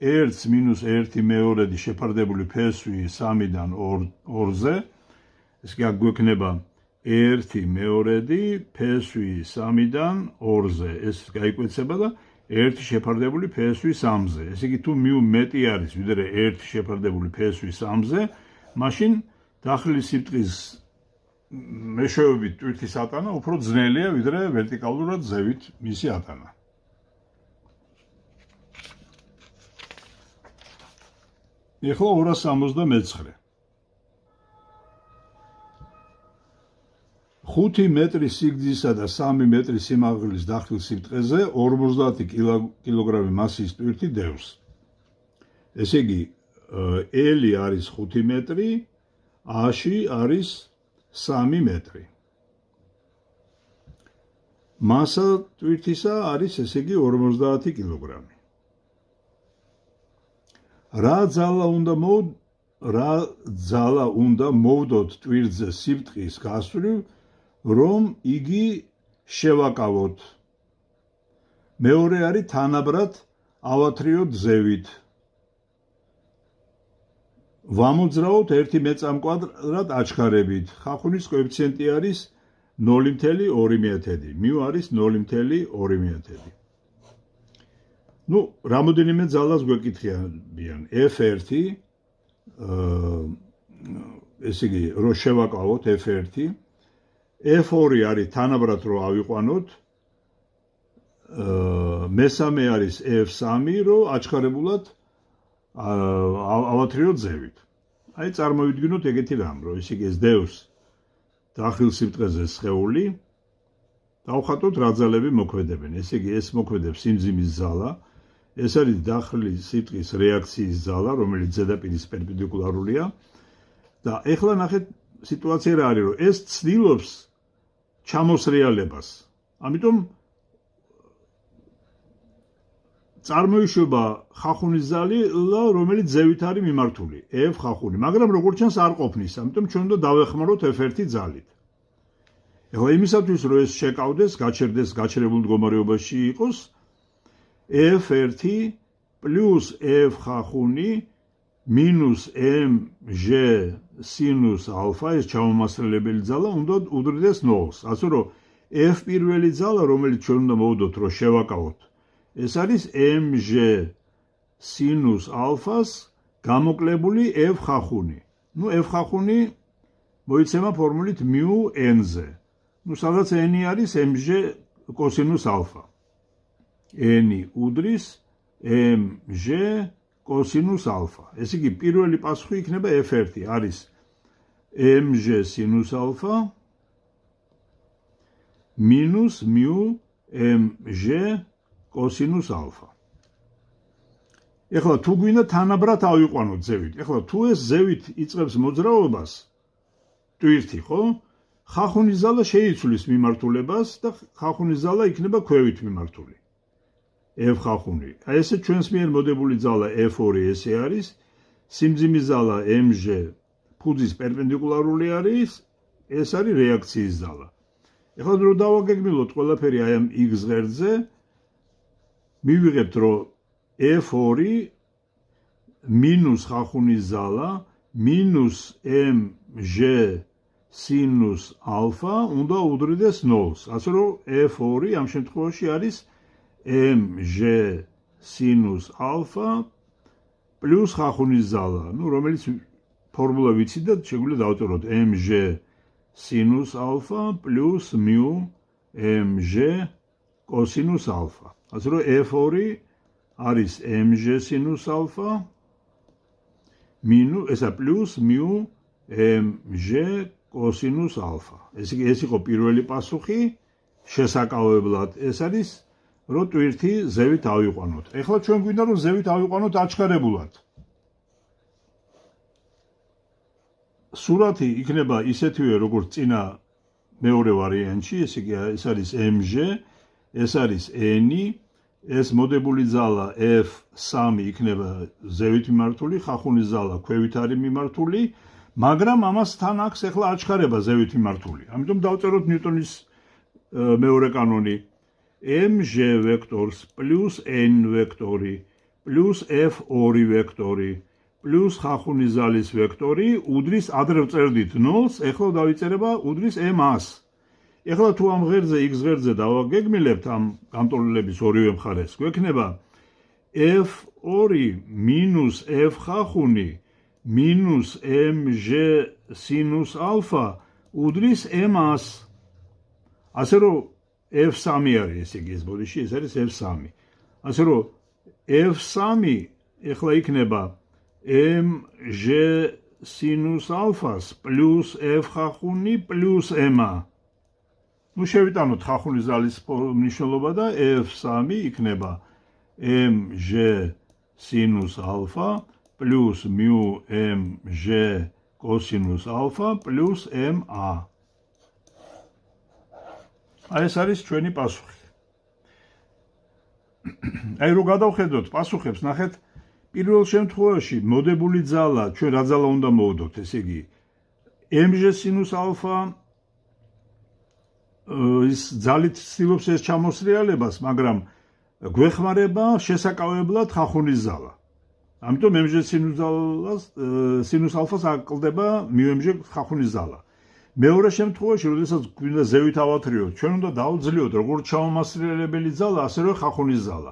[SPEAKER 1] 1 minus 1/2 შეფარდებული ფესვი 3-დან 2-ზე, ესე იგი აქ გვექნება 1/2 ფესვი 3-დან 2-ზე. ეს გაიკვეცება და 1 შეფარდებული ფესვი 3-ზე. ესე იგი თუ mu მეტი არის ვიდრე 1 შეფარდებული ფესვი 3-ზე, მაშინ დახრილი სიბტყის მეშვეობით ტვირთის ატანა უფრო ძნელია ვიდრე ვერტიკალურად ზევით მისი ატანა. ეხლა 269. 5 მეტრი სიგრძისა და 3 მეტრი სიმაღლის დახრილ სიბტყეზე 50 კილოგრამი მასის ტვირთი დევს. ესე იგი L არის 5 მეტრი, A-ში არის 3 მეტრი. მასა ტვირთისა არის ესე იგი 50 კილოგრამი. რა ძალა უნდა მოვდოთ ტვირთზე სიბტყის გასწვრივ, რომ იგი შევაკავოთ. მეორე არის თანაბრად ავათრიოთ ზევით. ვამოძრავოთ 1 მეწამკვადრად აჩქარებით. ხახუნის კოეფიციენტი არის 0.2. mu არის 0.2. ნუ რამოდენიმე ძალას გვეკითხებიან. F1 ესე იგი რო შევაკავოთ F1, F2 არის თანაბრად რო ავიყვანოთ, მესამე არის F3 რო აჩქარებულად ავათრიოთ ზევით. აი წარმოვიდგინოთ ეგეთი რამ, რომ ესე იგი ეს დევს დახრილ სიბტყეზე სხეული, დავხატოთ რა ძალები მოქმედებენ. ესე იგი ეს მოქმედებს სიმძიმის ძალა, ეს არის დახრილი სიბტყის რეაქციის ძალა, რომელიც ზედაპირის პერპენდიკულარულია და ეხლა ნახეთ სიტუაცია რა არის, რომ ეს ცდილობს ჩამოსრიალებას. ამიტომ წარმოიშვება ხახუნის ზალი, რომელიც ზევით არის მიმართული, F ხახუნი, მაგრამ როგორც ჩანს არ ყოფნის, ამიტომ ჩვენ უნდა დავეხმაროთ F1 ძალით. ეხლა იმისათვის რომ ეს შეკავდეს, გაჩერდეს, გაჩერებულ მდგომარეობაში იყოს, F1 plus F ხახუნი minus mg sinus alpha ეს ჩამომასრელებელი ძალა უნდა უდრიდეს 0-ს. ასე რომ F პირველი ძალა, რომელიც ჩვენ უნდა მოვდოთ, რომ შევაკავოთ, ეს არის mg sinus alpha-ს გამოკლებული F ხახუნი. ნუ F ხახუნი მოიცემა ფორმულით mu n-ზე. ნუ სადაც n არის mg cosinus alpha. n უდრის mg cosinus alpha. ესე იგი პირველი პასუხი იქნება F1 არის mg sinus alpha minus mu mg cosinus alpha. ეხლა თუ გვინდა თანაბრად ავიყვანოთ ზევით. ეხლა თუ ეს ზევით იწყებს მოძრაობას ტვირთი, ხო? ხახუნის ზალა შეიცვლის მიმართულებას და ხახუნის ზალა იქნება ქვევით მიმართული. F ხახუნი. აი ესე ჩვენს მიერ მოდებული ძალა F2 ესე არის, სიმძიმის ძალა mg ფუძის პერპენდიკულარული არის ეს არის რეაქციის ძალა. ეხლა რო დავაგეგმილოთ ყველაფერი აი ამ x ღერძზე, მივიღებთ რომ F2 მინუს ხახუნის ძალა მინუს mg სინუს ალფა უნდა უდრიდეს 0-ს. ასე რომ F2 ამ შემთხვევაში არის mg სინუს ალფა პლუს ხახუნის ძალა, რომელიც ფორმულა ვიცით და შეგვიძლია დავწეროთ mg სინუს ალფა პლუს μ mg კოსინუს ალფა. ასე რომ F2 არის mg სინუს ალფა მინუს ესა პლუს μ mg კოსინუს ალფა. ეს იყო პირველი პასუხი შესაკავებლად. ეს არის რომ ტვირთი ზევით ავიყვანოთ. ეხლა ჩვენ გვინდა რომ ზევით ავიყვანოთ აჩქარებულად. სურათი იქნება ისეთივე როგორც წინა მეორე ვარიანტში, ესე იგი ეს არის mg, ეს არის n, ეს მოდებული ძალა F3 იქნება ზევით მიმართული, ხახუნის ძალა ქვევით არის მიმართული, მაგრამ ამას თან აქვს ახლა აჩქარება ზევით მიმართული. ამიტომ დავწეროთ ნიუტონის მეორე კანონი. mg ვექტორს პლუს n ვექტორი პლუს F2 ვექტორი პლუს ხახუნის ძალის ვექტორი უდრის ადრე ვწერდით 0-ს, ეხლა დავიწერება უდრის m100-ს. ეხლა თუ ამ ღერძზე x ღერძზე დავაგეგმილებთ ამ განტოლილების ორივე მხარეს, გვექნება F2 მინუს F ხახუნი მინუს mg სინუს ალფა უდრის m100-ს. ასე რომ F3 არის, ესე იგი ეს ბოდიში, ეს არის F3. ასე რომ F3 ეხლა იქნება mg სინუს ალფას პლუს F ხახუნი პლუს m-ა. შევიტანოთ ხახუნის ძალის მნიშვნელობა და F3 იქნება mg სინუს ალფა პლუს μ mg კოსინუს ალფა პლუს m-ა. აი ეს არის ჩვენი პასუხი. აი რო გადავხედოთ პასუხებს, ნახეთ, პირველ შემთხვევაში მოდებული ძალა, ჩვენ რა ძალა უნდა მოვუდოთ, ესე იგი mg სინუს ალფა ის ძალით ცდილობს ეს ჩამოსრიალებას, მაგრამ გვეხმარება შესაკავებლად ხახუნის ძალა. ამიტომ mg სინუს ალფას აკლდება μmg ხახუნის ძალა. მეორე შემთხვევაში, როდესაც გვინდა ზევით ავათრიოთ, ჩვენ უნდა დავძლიოთ როგორც ჩამომასრიალებელი ძალა, ასევე ხახუნის ძალა.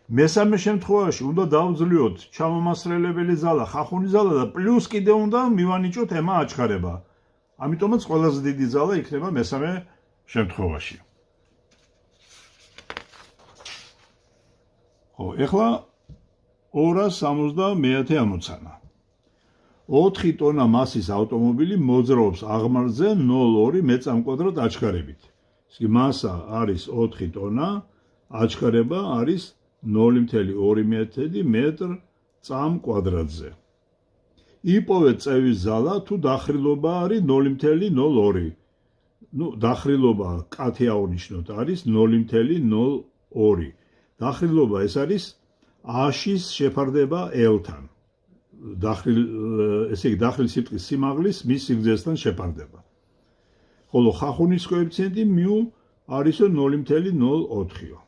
[SPEAKER 1] მესამე შემთხვევაში უნდა დავძლიოთ ჩამომასრიალებელი ძალა, ხახუნის ძალა და პლუს კიდე უნდა მივანიჭოთ m-ა აჩქარება. ამიტომაც ყველაზე დიდი ძალა იქნება მესამე შემთხვევაში. ხო, ეხლა 270 ამოცანა. 4 ტონა მასის ავტომობილი მოძრაობს აღმართზე 0,2 მეტრ კვადრატ აჩქარებით. ისე მასა არის 4 ტონა, აჩქარება არის 0,2 მეტრ კვადრატზე. იპოვეთ წევის ზალა თუ დახრილობა არის 0,02. დახრილობა კათი აღნიშნოთ არის 0,02. დახრილობა ეს არის A-ის შეფარდება L-თან. ესე იგი დახრილი სიტყვის სიმაღლის მის სიგრძესთან შეფარდება. ხოლო ხახუნის კოეფიციენტი μ არის 0,04.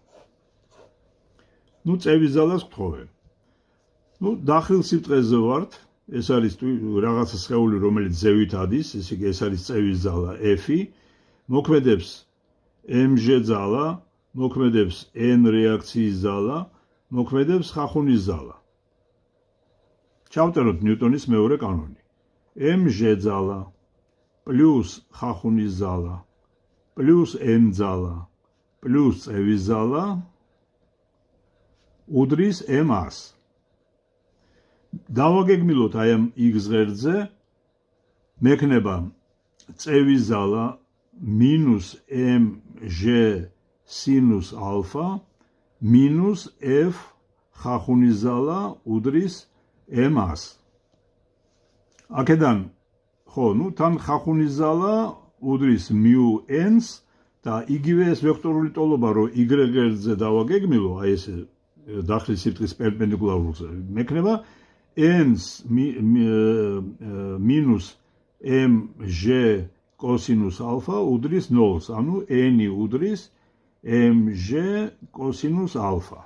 [SPEAKER 1] წევის ზალას გთხოვენ. დახრილ სიტყვაზე ვართ, ეს არის რაღაცა სხეული, რომელიც ზევით ადის, ესე იგი ეს არის წევის ზალა F-ი, მოქმედებს mg ზალა, მოქმედებს n რეაქციის ზალა, მოქმედებს ხახუნის ზალა. ჩავწეროთ ნიუტონის მეორე კანონი. mg ზალა პლუს ხახუნის ზალა პლუს n ზალა პლუს წევის ზალა უდრის m-ას. დავაგეგმილოთ აი ამ x ღერძზე, მექნება წევის ზალა მინუს mg სინუს ალფა მინუს f ხახუნის ზალა უდრის m-ას. აქედან ხო, თან ხახუნის ზალა უდრის μ-n-ს და იგივე ეს ვექტორული ტოლობა, რომ y ღერძზე დავაგეგმილო, აი ეს დახრის სიტყვის პერპენდიკულარულზე, მექნება n-ს მინუს mg კოსინუს ალფა უდრის 0-ს, ანუ n უდრის mg კოსინუს ალფა.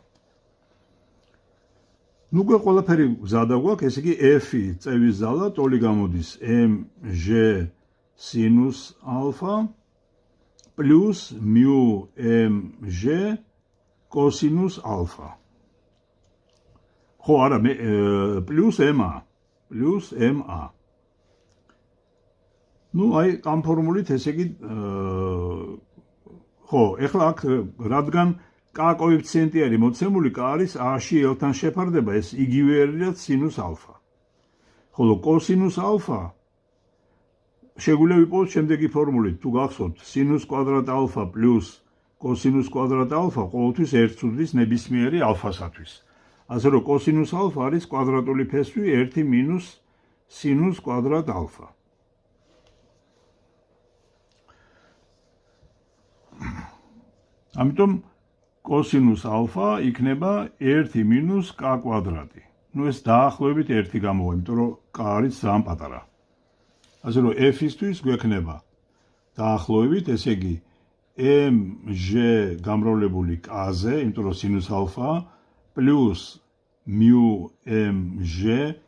[SPEAKER 1] ნუ ყველაფერი გზადა გვაქვს, ესე იგი f-ი წევის ზალა ტოლი გამოდის mg სინუს ალფა პლუს μ mg კოსინუს ალფა. ხო, არა, პლუს ma. ნუ აი ამ ფორმულით ესე იგი ხო, ეხლა აქ რადგან k კოეფიციენტი არის მოცემული, k არის a-ში l-თან შეფარდება, ეს იგივე არის რაც სინუს ალფა. ხოლო კოსინუს ალფა შეგვიძლია ვიპოვოთ შემდეგი ფორმულით, თუ გახსოვთ, სინუს კვადრატ ალფა პლუს კოსინუს კვადრატ αλφა ყოველთვის ერთს უდრის ნებისმიერი ალფასათვის. ასე რომ კოსინუს ალფა არის კვადრატული ფესვი 1 მინუს სინუს კვადრატ ალფა. ამიტომ კოსინუს ალფა იქნება 1 მინუს k კვადრატი. ნუ ეს დაახლოებით 1 გამოვა, იმიტომ რომ k არის ძალიან პატარა. ასე რომ f-ისთვის გვექნება დაახლოებით, ესე იგი mg გამრავლებული k-ზე, იმიტომ რომ სინუს ალფა პლუს μ mg,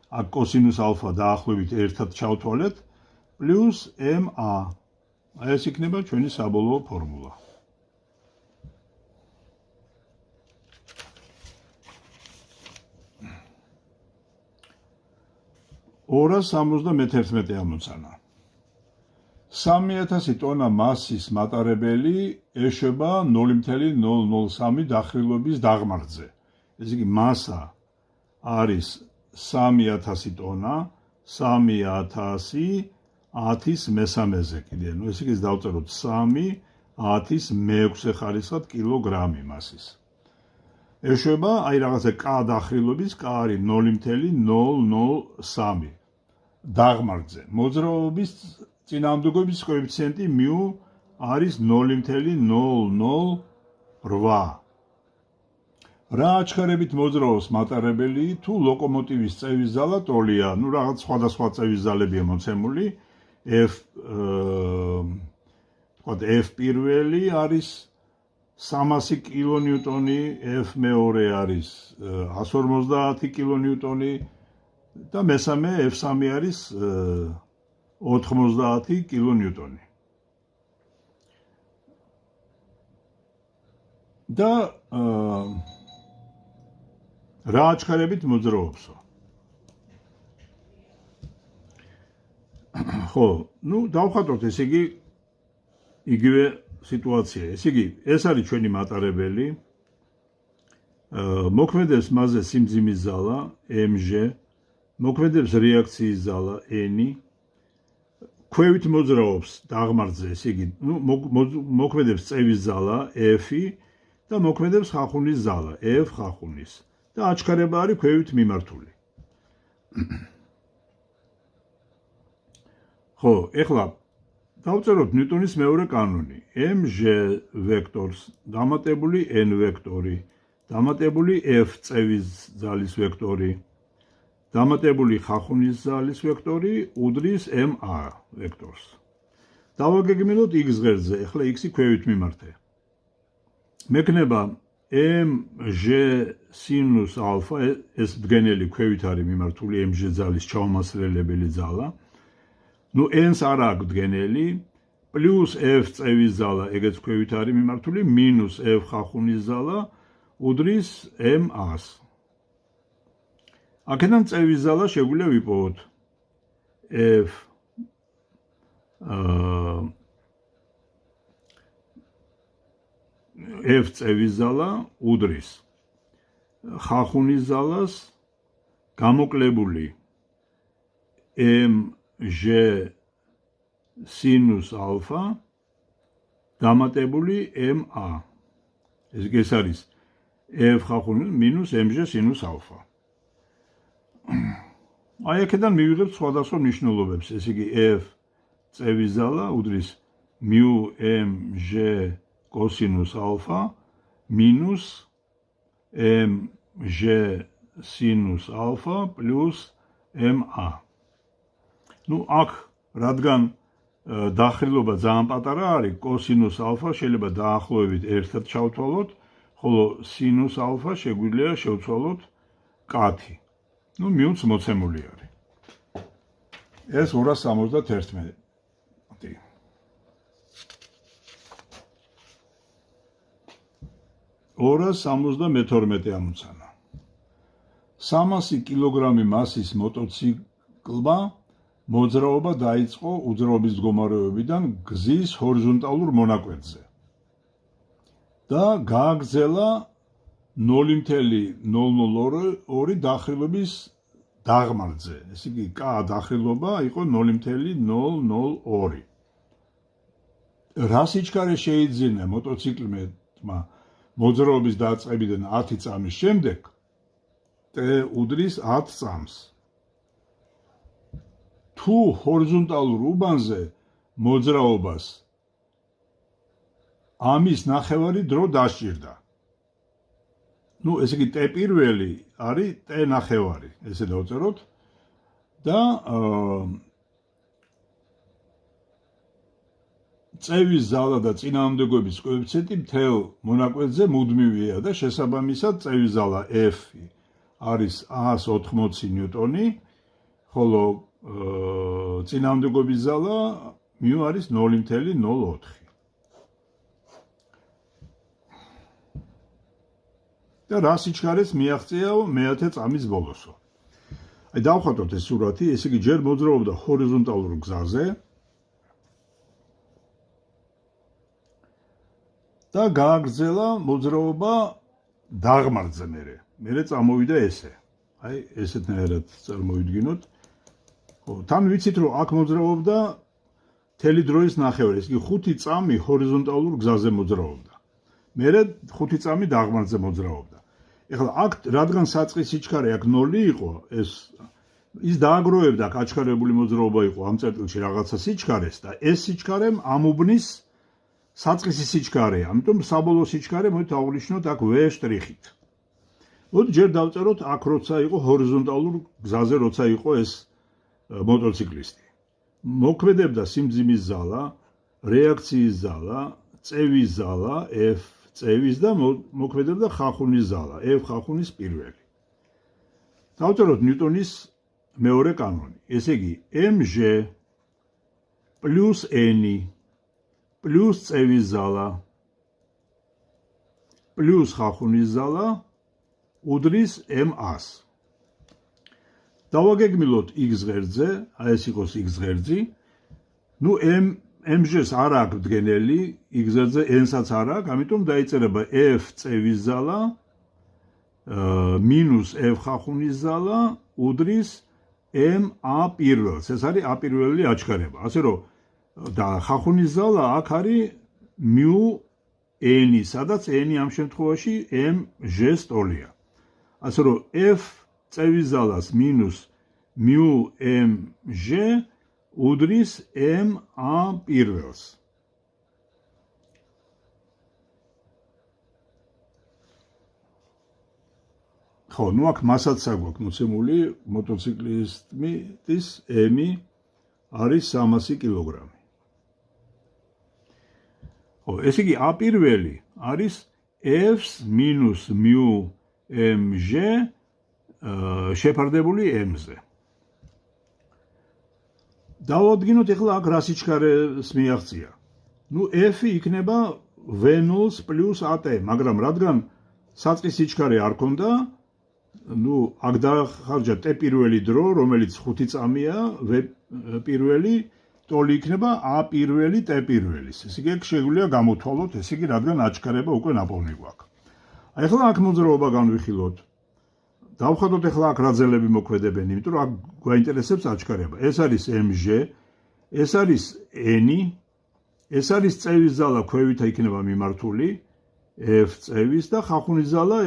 [SPEAKER 1] აქ კოსინუს ალფა დაახლოებით ერთად ჩავთვალეთ, პლუს ma. ეს იქნება ჩვენი საბოლოო ფორმულა. ორას 71 ამოცანა. 3000 ტონა მასის მატარებელი ეშვება 0.003 დახრილობის დაღმართზე. ეს იგი მასა არის 3000 ტონა, 3000 10-ის მესამეზე კიდე. ნუ ეს იგი დავწეროთ 3 10-ის მეექვსე ხარისხად კილოგრამი მასის. ეშვება აი რაღაცა k დახრილობის, k არის 0.003 დაღმართზე. მოძრაობის წინააღმდეგობის კოეფიციენტი μ არის 0.008. რა აჩქარებით მოძრაობს მატარებელი თუ ლოკომოტივის წევის ზალა ტოლია, ნუ რაღაც სხვადასხვა წევის ზალებია მოცემული. f პირველი არის 300 კილონიუტონი, f მეორე არის 150 კილონიუტონი და მესამე f3 არის 90 კილონიუტონი. და რა აჩქარებით მოძრაობსო? ხო, ნუ დავხატოთ ესე იგი იგივე სიტუაცია. ესე იგი ეს არის ჩვენი მატარებელი. მოქმედებს მასზე სიმძიმის ზალა mg, მოქმედებს რეაქციის ზალა n, ქვევით მოძრაობს დაღმართზე, ესე იგი, მოქმედებს წევის ზალა f და მოქმედებს ხახუნის ზალა f ხახუნის და აჩქარება არის ქვევით მიმართული. ხო, ეხლა დავწეროთ ნიუტონის მეორე კანონი. mg ვექტორს დამატებული n ვექტორი, დამატებული f წევის ზალის ვექტორი, დამატებული ხახუნის ზალის ვექტორი უდრის ma ვექტორს. დავაგეგმილოთ x ღერძზე, ეხლა x-ი ქვევით მიმართე. მექნება mg სინუს ალფა, ეს ბგენელი ქვევით არის მიმართული mg ზალის ჩაუმასრელებელი ზალა. ნუ n-ს არ აქვს ბგენელი, პლუს f წევის ზალა, ეგეც ქვევით არის მიმართული, მინუს f ხახუნის ზალა უდრის ma-ს. აქედან წევის ზალა შეგვიძლია ვიპოვოთ f წევის ზალა უდრის ხახუნის ზალას გამოკლებული mg სინუს ალფა დამატებული ma. ეს არის f ხახუნის მინუს mg სინუს ალფა. აი აქედან მივიღებთ სხვადასხვა მნიშვნელობებს. ესე იგი f წევის ზალა უდრის μ mg კოსინუს ალფა მინუს mg სინუს ალფა პლუს ma. ნუ აქ რადგან დახრილობა ძალიან პატარა არის, კოსინუს ალფა შეიძლება დაახლოებით 1-ად ჩავთვალოთ, ხოლო სინუს ალფა შეგვიძლია შევცვალოთ კათი. ნუ მიუნც მოცემული არის. ეს 271. 272 ამოცანა. 300 კილოგრამი მასის მოტოციკლმა მოძრაობა დაიწყო უძრაობის მდგომარეობიდან გზის ჰორიზონტალურ მონაკვეთზე და გააგრძელა 0.002 დახრილობის დაღმართზე. ესე იგი, დახრილობა იყო 0.002. რა სიჩქარე შეიძინა მოტოციკლმა მოძრაობის დაწყებიდან 10 წამის შემდეგ T უდრის 10 წამს. თუ ჰორიზონტალურ უბანზე მოძრაობას ამის ნახევარი დრო დასჭირდა. ნუ ესე იგი T პირველი არის T ნახევარი, ესე დავწეროთ და წევის ზალა და წინააღმდეგობის კოეფიციენტი მთელ მონაკვეთზე მუდმივია და შესაბამისად წევის ზალა F არის 180 ნიუტონი, ხოლო წინააღმდეგობის ზალა μ არის 0.04. და რა სიჩქარეს მიაღწია მე-10 წამის ბოლოსო. აი დავხატოთ ეს სურათი, ესე იგი ჯერ მოძრაობდა ჰორიზონტალურ გზაზე და გააგრძელა მოძრაობა დაღმართზე მერე წამოვიდა ესე. აი ესეთნაირად წარმოვიდგინოთ. თან ვიცით რომ აქ მოძრაობდა მთელი დროის ნახევარი, ესე იგი 5 წამი ჰორიზონტალურ გზაზე მოძრაობდა. მერე 5 წამი დაღმართზე მოძრაობდა. ეხლა აქ რადგან საწყის სიჩქარე აქ 0 იყო, ის დააგროვებდა აქ აჩქარებული მოძრაობა იყო ამ წერტილში რაღაცა სიჩქარეს და ეს სიჩქარემ ამუბნის საწყისი სიჩქარეა, ამიტომ საბოლოო სიჩქარე მოდით აღვნიშნოთ აქ V შტრიხით. მოდი ჯერ დავწეროთ აქ როცა იყო ჰორიზონტალურ გზაზე როცა იყო ეს მოტოციკლისტი. მოქმედებდა სიმძიმის ზალა, რეაქციის ზალა, წევის ზალა, F წევის და მოქმედებდა ხახუნის ზალა, F ხახუნის პირველი. დავწეროთ ნიუტონის მეორე კანონი. ესე იგი mg plus n plus წევის ზალა plus ხახუნის ზალა უდრის m-ას. დავაგეგმილოთ x ღერძზე, აი ეს იყოს x ღერძი. ნუ mg-ს არ აქვს დგენელი, x ღერძზე n-საც არ აქვს, ამიტომ დაიწერება f წევის ზალა minus f ხახუნის ზალა უდრის m-a პირველს. ეს არის a პირველი აჩქარება. ასე რომ და ხახუნის ზალა აქ არის μ n, სადაც n ამ შემთხვევაში mg-ს ტოლია. ასე რომ f წევის ზალას minus μmg უდრის m-a პირველს. ხო, ნუ აქ მასაც აგვაქვს მოცემული მოტოციკლისტის m არის 300 კილოგრამი. ხო, ესე იგი a პირველი არის f-ს minus μmg შეფარდებული m-ზე. დავადგინოთ ახლა აქ რა სიჩქარეს მიაღწია. ნუ f იქნება v0 plus at, მაგრამ რადგან საწყის სიჩქარე არ ქონდა, ნუ აქ დახარჯა t პირველი დრო, რომელიც 5 წამია, v პირველი ტოლი იქნება a პირველი t პირველის. ესე იგი შეგვიძლია გამოთვალოთ, ესე იგი რადგან აჩქარება უკვე ნაპოვნი გვაქვს. აი ახლა აქ მოძრაობა განვიხილოთ. დავხატოთ ახლა აქ რა ძელები მოქმედებენ, იმიტომ რომ აქ გვაინტერესებს აჩქარება. ეს არის mg, ეს არის n, ეს არის წევის ზალა ქვევითა იქნება მიმართული, f წევის და ხახუნის ზალა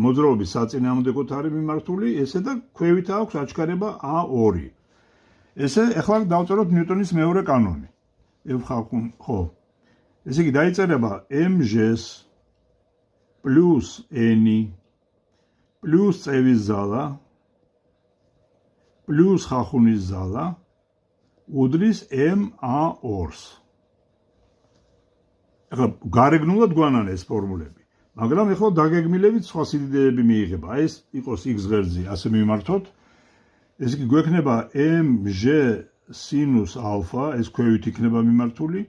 [SPEAKER 1] მოძრაობის საწინააღმდეგოდ არის მიმართული, ესე და ქვევითა აქვს აჩქარება a2. ესე ახლა დავწეროთ ნიუტონის მეორე კანონი. f ხახუნ, ხო. ესე იგი დაიწერება mg-ს plus n plus წევის ზალა plus ხახუნის ზალა უდრის MA2-ს. ახლა გარეგნულად გვანან ეს ფორმულები, მაგრამ ახლა დაგეგმილებით სხვა სიდიდეები მიიღება. აი ეს იყოს x ღერძი, ასე მიმართოთ. ეს იგი გვექნება mg სინუს ალფა, ეს ქვევით იქნება მიმართული,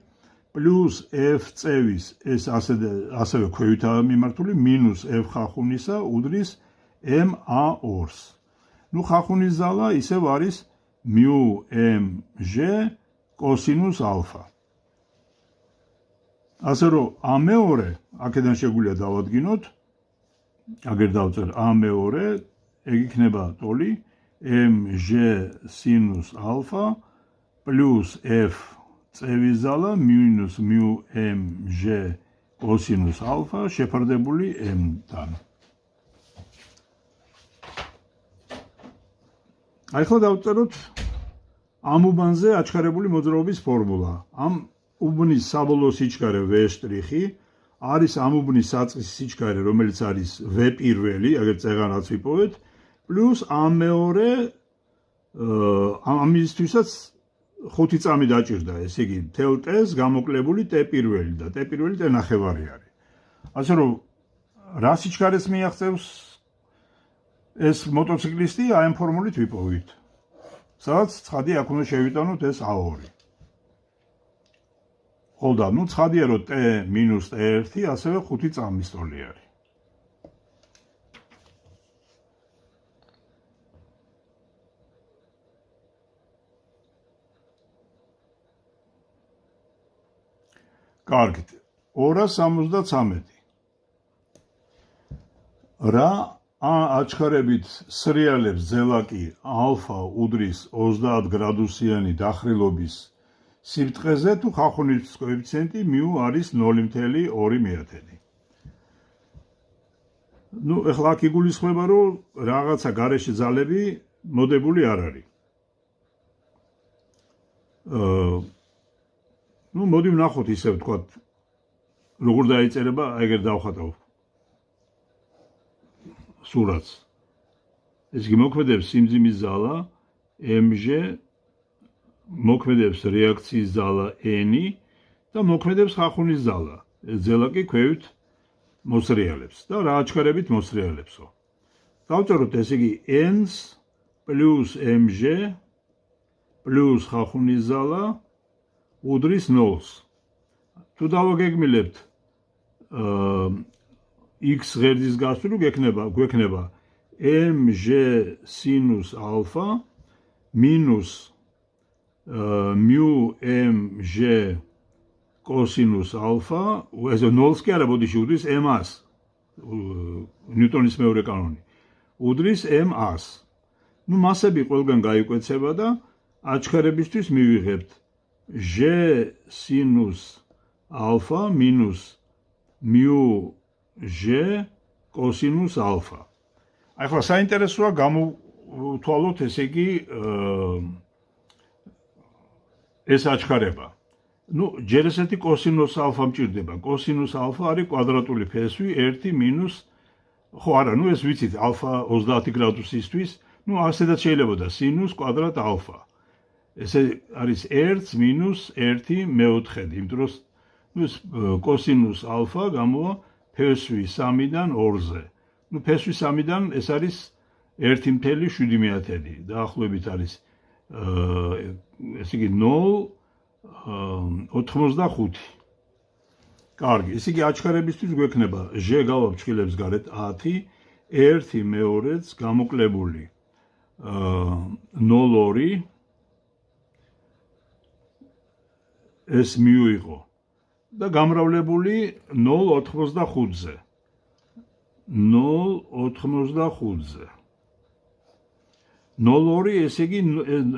[SPEAKER 1] პლუს f წევის, ეს ასევე ქვევითაა მიმართული, მინუს f ხახუნისა უდრის MA2-ს. ნუ ხახუნის ზალა ისევ არის μ mg კოსინუს ალფა. ასე რომ A2 აქედან შეგვიძლია დავადგინოთ, აგერ დავწერ A2, ეგ იქნება ტოლი mg სინუს ალფა პლუს f წევის ზალა მინუს μ mg კოსინუს ალფა შეფარდებული m-დან. აი ახლა დავწეროთ ამ უბანზე აჩქარებული მოძრაობის ფორმულა. ამ უბნის საბოლოო სიჩქარე v' არის ამ უბნის საწყისი სიჩქარე, რომელიც არის v პირველი, აგერ წეღანაც ვიპოვეთ, პლუს A2 ამისთვისაც 5 წამი დაჭირდა, ესე იგი მთელ t-ს გამოკლებული t პირველი და t პირველი t ნახევარი არის. ასე რომ რა სიჩქარეს მიაღწევს ეს მოტოციკლისტი, აი ამ ფორმულით ვიპოვით. სადაც ცხადი აქ უნდა შევიტანოთ ეს A2. ხოლო ნუ ცხადია რომ t მინუს t1 ასევე 5 წამის ტოლი არის. კარგით, 273. რა აჩქარებით სრიალებს ზელაკი ალფა უდრის 30 გრადუსიანი დახრილობის სიბრტყეზე თუ ხახუნის კოეფიციენტი μ არის 0.2. ნუ ახლა აქ იგულისხმება რომ რაღაცა გარეშე ძალები მოდებული არ არის. ნუ მოდი ვნახოთ ისევ თქვათ როგორ დაიწერება, ეგერ დავხატავ სურათს. ეს იგი მოქმედებს სიმძიმის ზალა mg, მოქმედებს რეაქციის ზალა n და მოქმედებს ხახუნის ზალა. ზელა კი ქვევით მოსრიალებს და რა აჩქარებით მოსრიალებსო. დავწეროთ ეს იგი n-ს პლუს mg პლუს ხახუნის ზალა უდრის 0-ს. თუ დავაგეგმილებთ x ღერძის გასწვრივ გვექნება mg სინუს ალფა მინუს μ mg კოსინუს ალფა, ეს 0-ს კი არა, ბოდიში უდრის m-ას, ნიუტონის მეორე კანონი, უდრის m-ას. ნუ მასები ყველგან გაიკვეცება და აჩქარებისთვის მივიღებთ g სინუს ალფა მინუს μ g კოსინუს ალფა. აი ახლა საინტერესოა გამოვთვალოთ, ესე იგი ეს აჩქარება. ნუ ჯერ ესეთი კოსინუს ალფა მჭირდება. კოსინუს ალფა არის კვადრატული ფესვი 1 მინუს, ხო არა, ნუ ეს ვიცით, ალფა 30 გრადუსისთვის, ნუ ასედაც შეიძლებოდა სინუს კვადრატ ალფა. ესე არის 1 მინუს 1 მეოთხედი, იმიტომ რომ ეს კოსინუს ალფა გამოვა ფესვი 3-დან 2-ზე. ნუ ფესვი 3-დან ეს არის 1.7, დაახლოებით არის ესე იგი 0.85. კარგი, ესე იგი აჩქარებისთვის გვექნება g გავაფრთხილებს გარეთ 10, 1 მეორეც გამოკლებული 0.2 ეს მიიღო და გამრავლებული 0.85-ზე. 0.85-ზე. 0.2 ესე იგი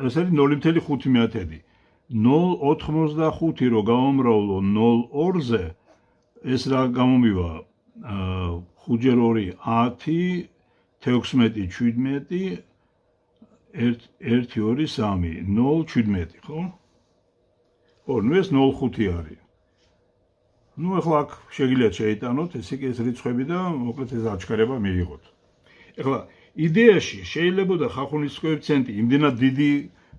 [SPEAKER 1] ეს არის 0.5. 0.85 რო გავამრავლო 0.2-ზე, ეს რა გამომივა 5 10 16 17 1 2 3 0.17, ხო? ხო, ნუ ეს 0.5 არის. ნუ ახლა აქ შეგიძლიათ შეიტანოთ, ესე იგი ეს რიცხვები და მოკლედ ეს აჩქარება მიიღოთ. ახლა იდეაში შეიძლებოდა ხახუნის კოეფიციენტი იმდენად დიდი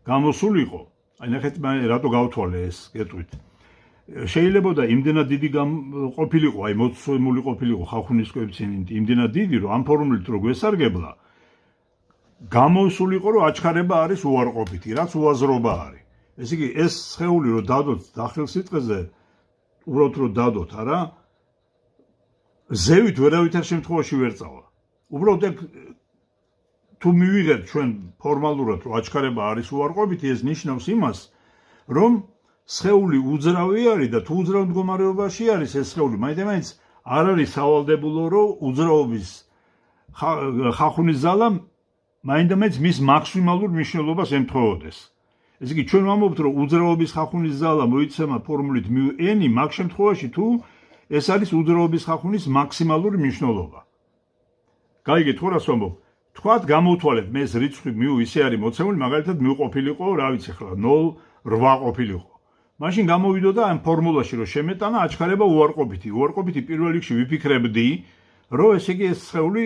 [SPEAKER 1] გამოსულიყო, აი ნახეთ რატო გავთვალე ეს გეტყვით. შეიძლება და იმდენად დიდი ყოფილიყო, აი მოცემული ყოფილიყო ხახუნის კოეფიციენტი იმდენად დიდი, რომ ამ ფორმულით რო გვესარგებლა, გამოსულიყო, რომ აჩქარება არის უარყოფითი, რაც უაზრობა არის. ესე იგი, ეს სხეული რო დადოთ დახრილ სიტყვაზე, უბრალოდ რო დადოთ, არა? ზევით ვერავითარ შემთხვევაში ვერ წავა. უბრალოდ ეგ თუ მივიღეთ ჩვენ ფორმალურად, რომ აჩქარება არის უარყოფითი, ეს ნიშნავს იმას, რომ სხეული უძრავი არის და თუ უძრავ მდგომარეობაში არის ეს სხეული, მაინც არ არის სავალდებულო, რომ უძრაობის ხახუნის ზალა მაინც მის მაქსიმალურ მნიშვნელობას ემთხვეოდეს. ესე იგი, ჩვენ ვამბობთ, რომ უძრაობის ხახუნის ზალა მოიცემა ფორმულით μ-n, მაგ შემთხვევაში თუ ეს არის უძრაობის ხახუნის მაქსიმალური მნიშვნელობა. გაიგეთ ხო რას ვამბობ? თქვათ გამოვთვალეთ, მე ეს რიცხვი μ ისე არის მოცემული, მაგალითად μ ყოფილიყო, რა ვიცი ახლა 0.8 ყოფილიყო. მაშინ გამოვიდოდა ამ ფორმულაში, რომ შემეტანა აჩქარება უარყოფითი. უარყოფითი პირველ რიგში ვიფიქრებდი, რომ ესე იგი ეს სხეული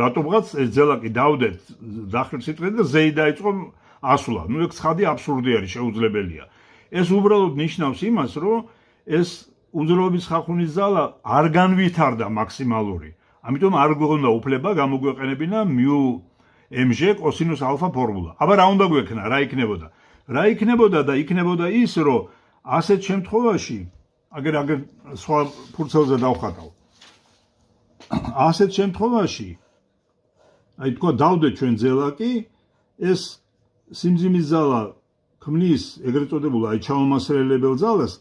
[SPEAKER 1] რატომღაც ეს ძელაკი დავდეთ დახრილ სიტყვაზე და ზეი დაიწყო ასვლა. ნუ ეგ ცხადი აბსურდი არის, შეუძლებელია. ეს უბრალოდ ნიშნავს იმას, რომ ეს უძრაობის ხახუნის ზალა არ განვითარდა მაქსიმალური. ამიტომ არ გვექნა უფლება გამოგვეყენებინა μ-mg კოსინუს ალფა ფორმულა. აბა რა უნდა გვექნა, რა იქნებოდა? რა იქნებოდა და იქნებოდა ის, რომ ასეთ შემთხვევაში, აგერ სხვა ფურცელზე დავხატავ. ასეთ შემთხვევაში, აი თქვა დავდეთ ჩვენ ძელაკი, ეს სიმძიმის ზალა ქმნის ეგრეთ წოდებულ აი ჩამომასრელებელ ზალას,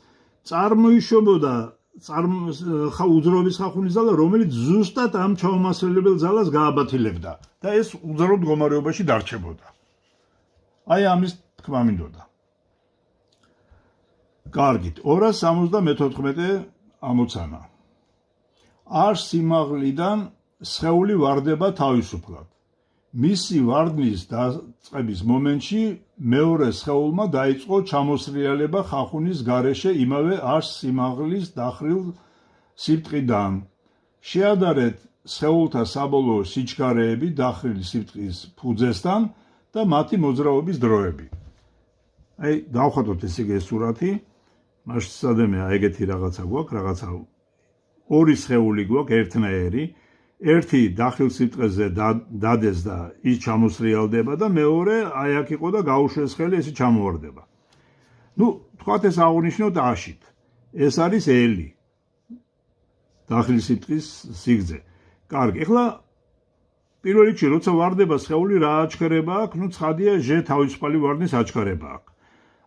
[SPEAKER 1] წარმოიშობოდა უძრაობის ხახუნის ზალა, რომელიც ზუსტად ამ ჩამომასრელებელ ზალას გააბათილებდა და ეს უძრავ მდგომარეობაში დარჩებოდა. აი ამის თქმა მინდოდა. კარგით, 274 ამოცანა. არ სიმაღლიდან სხეული ვარდება თავისუფლად. მისი ვარდნის დაწყების მომენტში მეორე სხეულმა დაიწყო ჩამოსრიალება ხახუნის გარეშე იმავე არს სიმაღლის დახრილ სიბრტყიდან. შეადარეთ სხეულთა საბოლოო სიჩქარეები დახრილი სიბრტყის ფუძესთან და მათი მოძრაობის დროები. აი, დავხატოთ ესე იგი ეს სურათი. მაშინ სადემეა ეგეთი რაღაცა გვაქვს, რაღაცა ორი სხეული გვაქვს ერთნაირი. ერთი დახრილ სიბრტყეზე დადეს და ის ჩამოსრიალდება და მეორე აი აქ იყო და გაუშვეს ხელი, ესე ჩამოვარდება. ნუ, თქვათ ეს აღნიშნოთ აშით. ეს არის ელი. დახრილ სიბრტყის სიგრძე. კარგი, ეხლა პირველ რიგში როცა ვარდება სხეული რა აჩქარება აქვს, ნუ ცხადია ჟ თავისუფალი ვარდნის აჩქარება აქვს.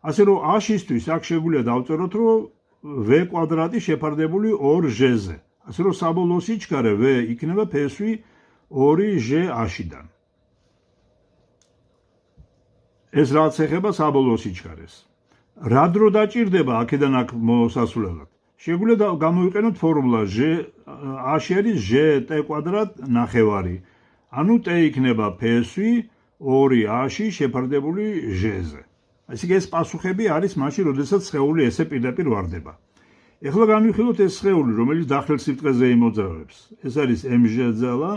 [SPEAKER 1] ასე რომ აშისთვის აქ შეგვიძლია დავწეროთ, რომ v კვადრატი შეფარდებული 2ჟ-ზე. ასე რომ საბოლოო სიჩქარე v იქნება ფესვი 2ჟ აშიდან. ეს რაც ეხება საბოლოო სიჩქარეს. რა დრო დაჭირდება აქედან აქ მოსასვლელად? შეგვიძლია გამოვიყენოთ ფორმულა ჟ აში არის ჟ t კვადრატ ნახევარი. ანუ t იქნება ფესვი 2აში შეფარდებული ჟ-ზე. ესე იგი ეს პასუხები არის მაშინ, როდესაც სხეული ესე პირდაპირ ვარდება. ეხლა განვიხილოთ ეს სხეული, რომელიც დახრილ სიბრტყეზე იმოძრავებს. ეს არის mg ძალა,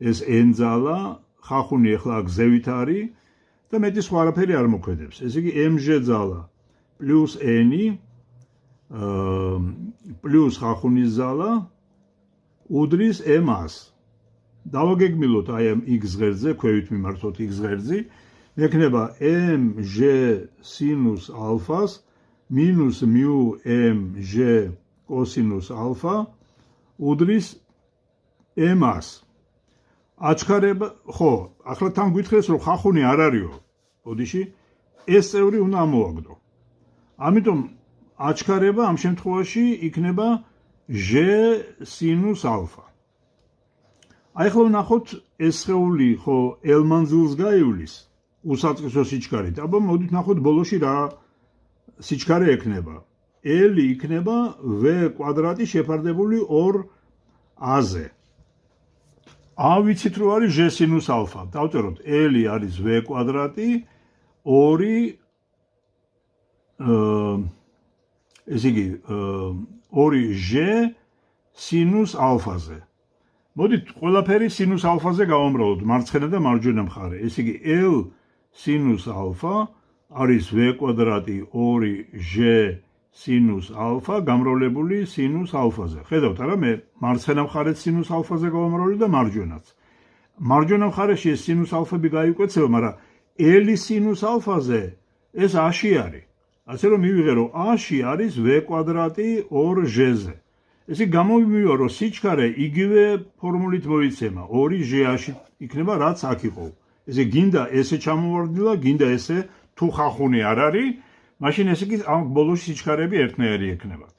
[SPEAKER 1] ეს n ძალა, ხახუნი ეხლა აქ ზევით არის და მეტი სხვა არაფერი არ მოქმედებს. ესე იგი mg ძალა პლუს n პლუს ხახუნის ზალა უდრის m-ას. დავაგეგმილოთ აი ამ x ღერძზე, ქვევით მიმართოთ x ღერძი. ექნება mg სინუს ალფას მინუს μ-mg კოსინუს ალფა უდრის m-ას. აჩქარება, ხო, ახლა თან გითხრეს, რომ ხახუნი არ არისო. ბოდიში, ეს წევრი უნდა ამოვაგდო. ამიტომ აჩქარება ამ შემთხვევაში იქნება ჟ სინუს ალფა. აი ახლა ვნახოთ ეს სხეული ხო L მანძილს გაივლის უსაწყისო სიჩქარით. აბა მოდით ნახოთ ბოლოში რა სიჩქარე ექნება. L იქნება v კვადრატი შეფარდებული 2a-ზე. ვიცით რომ არის ჟ სინუს ალფა. დავწეროთ L არის v კვადრატი 2 ესე იგი 2ჟ სინუს ალფაზე. მოდით ყველაფერი სინუს ალფაზე გავამრავლოთ მარცხენა და მარჯვენა მხარე. ესე იგი L სინუს ალფა არის v კვადრატი 2g სინუს ალფა გამრავლებული სინუს ალფაზე. ხედავთ არა, მე მარცხენა მხარეს სინუს ალფაზე გავამრავლე და მარჯვენაც. მარჯვენა მხარეში ეს სინუს ალფები გაიკვეცება, მაგრამ ელი სინუს ალფაზე ეს a-ში არის. ასე რომ მივიღე, რომ a-ში არის v კვადრატი 2g-ზე. ესე გამომივიო, რომ სიჩქარე იგივე ფორმულით მოიცემა, 2g-ში იქნება, რაც აქ იყო. ესე გინდა ესე ჩამოვარდნილა, გინდა ესე თუ ხახუნი არ არის, მაშინ ესე კი ამ ბოლოს სიჩქარეები ერთნაირი ექნებათ.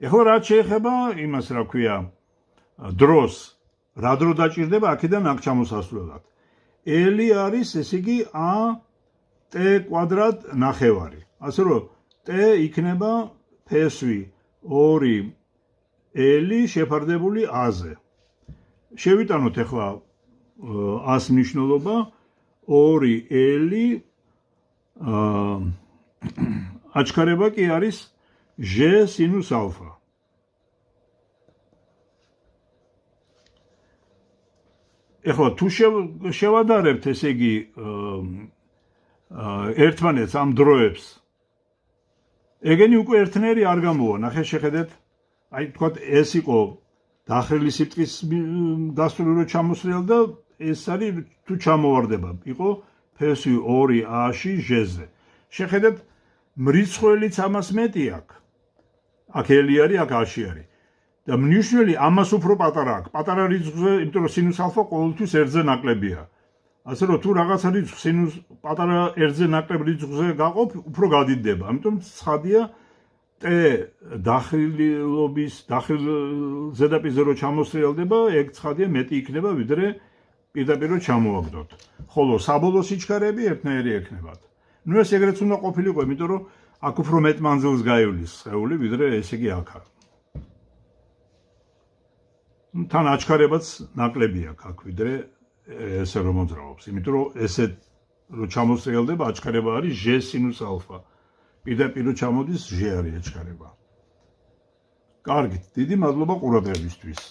[SPEAKER 1] ეხლა რაც შეეხება იმას, რა ქვია, დროს, რა დრო დაჭირდება აქედან აქ ჩამოსასვლელად. ელი არის, ესე იგი a t კვადრატ ნახევარი. ასე რომ t იქნება ფესვი 2 ელი შეფარდებული a-ზე. შევიტანოთ ეხლა a-ს მნიშვნელობა 2 ელი აჩქარება კი არის g სინუს ალფა. ეხლა თუ შევადარებთ, ესე იგი ერთმანეთს ამ დროებს, ეგენი უკვე ერთნაირი არ გამოვა. ნახე, შეხედეთ, აი თქვათ ეს იყო დახრილი სიტყვის დასწრული რო ჩამოსრიალ და ეს არის თუ ჩამოვარდება, იყო ფესვი 2 a-ში g-ზე. შეხედეთ, მრიცხველიც ამას მეტი აქვს. აქ ელი არის, აქ a-ში არის. და მნიშვნელი ამას უფრო პატარა აქვს. პატარა რიცხვზე, იმიტომ რომ სინუს ალფა ყოველთვის ერთზე ნაკლებია. ასე რომ თუ რაღაცა რიცხვ სინუს პატარა ერთზე ნაკლებ რიცხვზე გაყოფ, უფრო გადიდება. ამიტომ ცხადია t დახრილობის დახრილ ზედაპირზე რო ჩამოსრიალდება, ეგ ცხადია მეტი იქნება, ვიდრე პირდაპირ რო ჩამოაგდოთ. ხოლო საბოლოო სიჩქარეები ერთნაირი ექნებათ. ნუ ეს ეგრეც უნდა ყოფილიყო, იმიტომ რომ აქ უფრო მეტ მანძილს გაივლის სხეული, ვიდრე ესე იგი აქ არის. თან აჩქარებაც ნაკლები აქვს აქ, ვიდრე ესე რომ მოძრაობს. იმიტომ რომ ესე რო ჩამოსრიალდება, აჩქარება არის g სინუს ალფა. პირდაპირ რო ჩამოდის g არის აჩქარება. კარგით, დიდი მადლობა ყურადღებისთვის.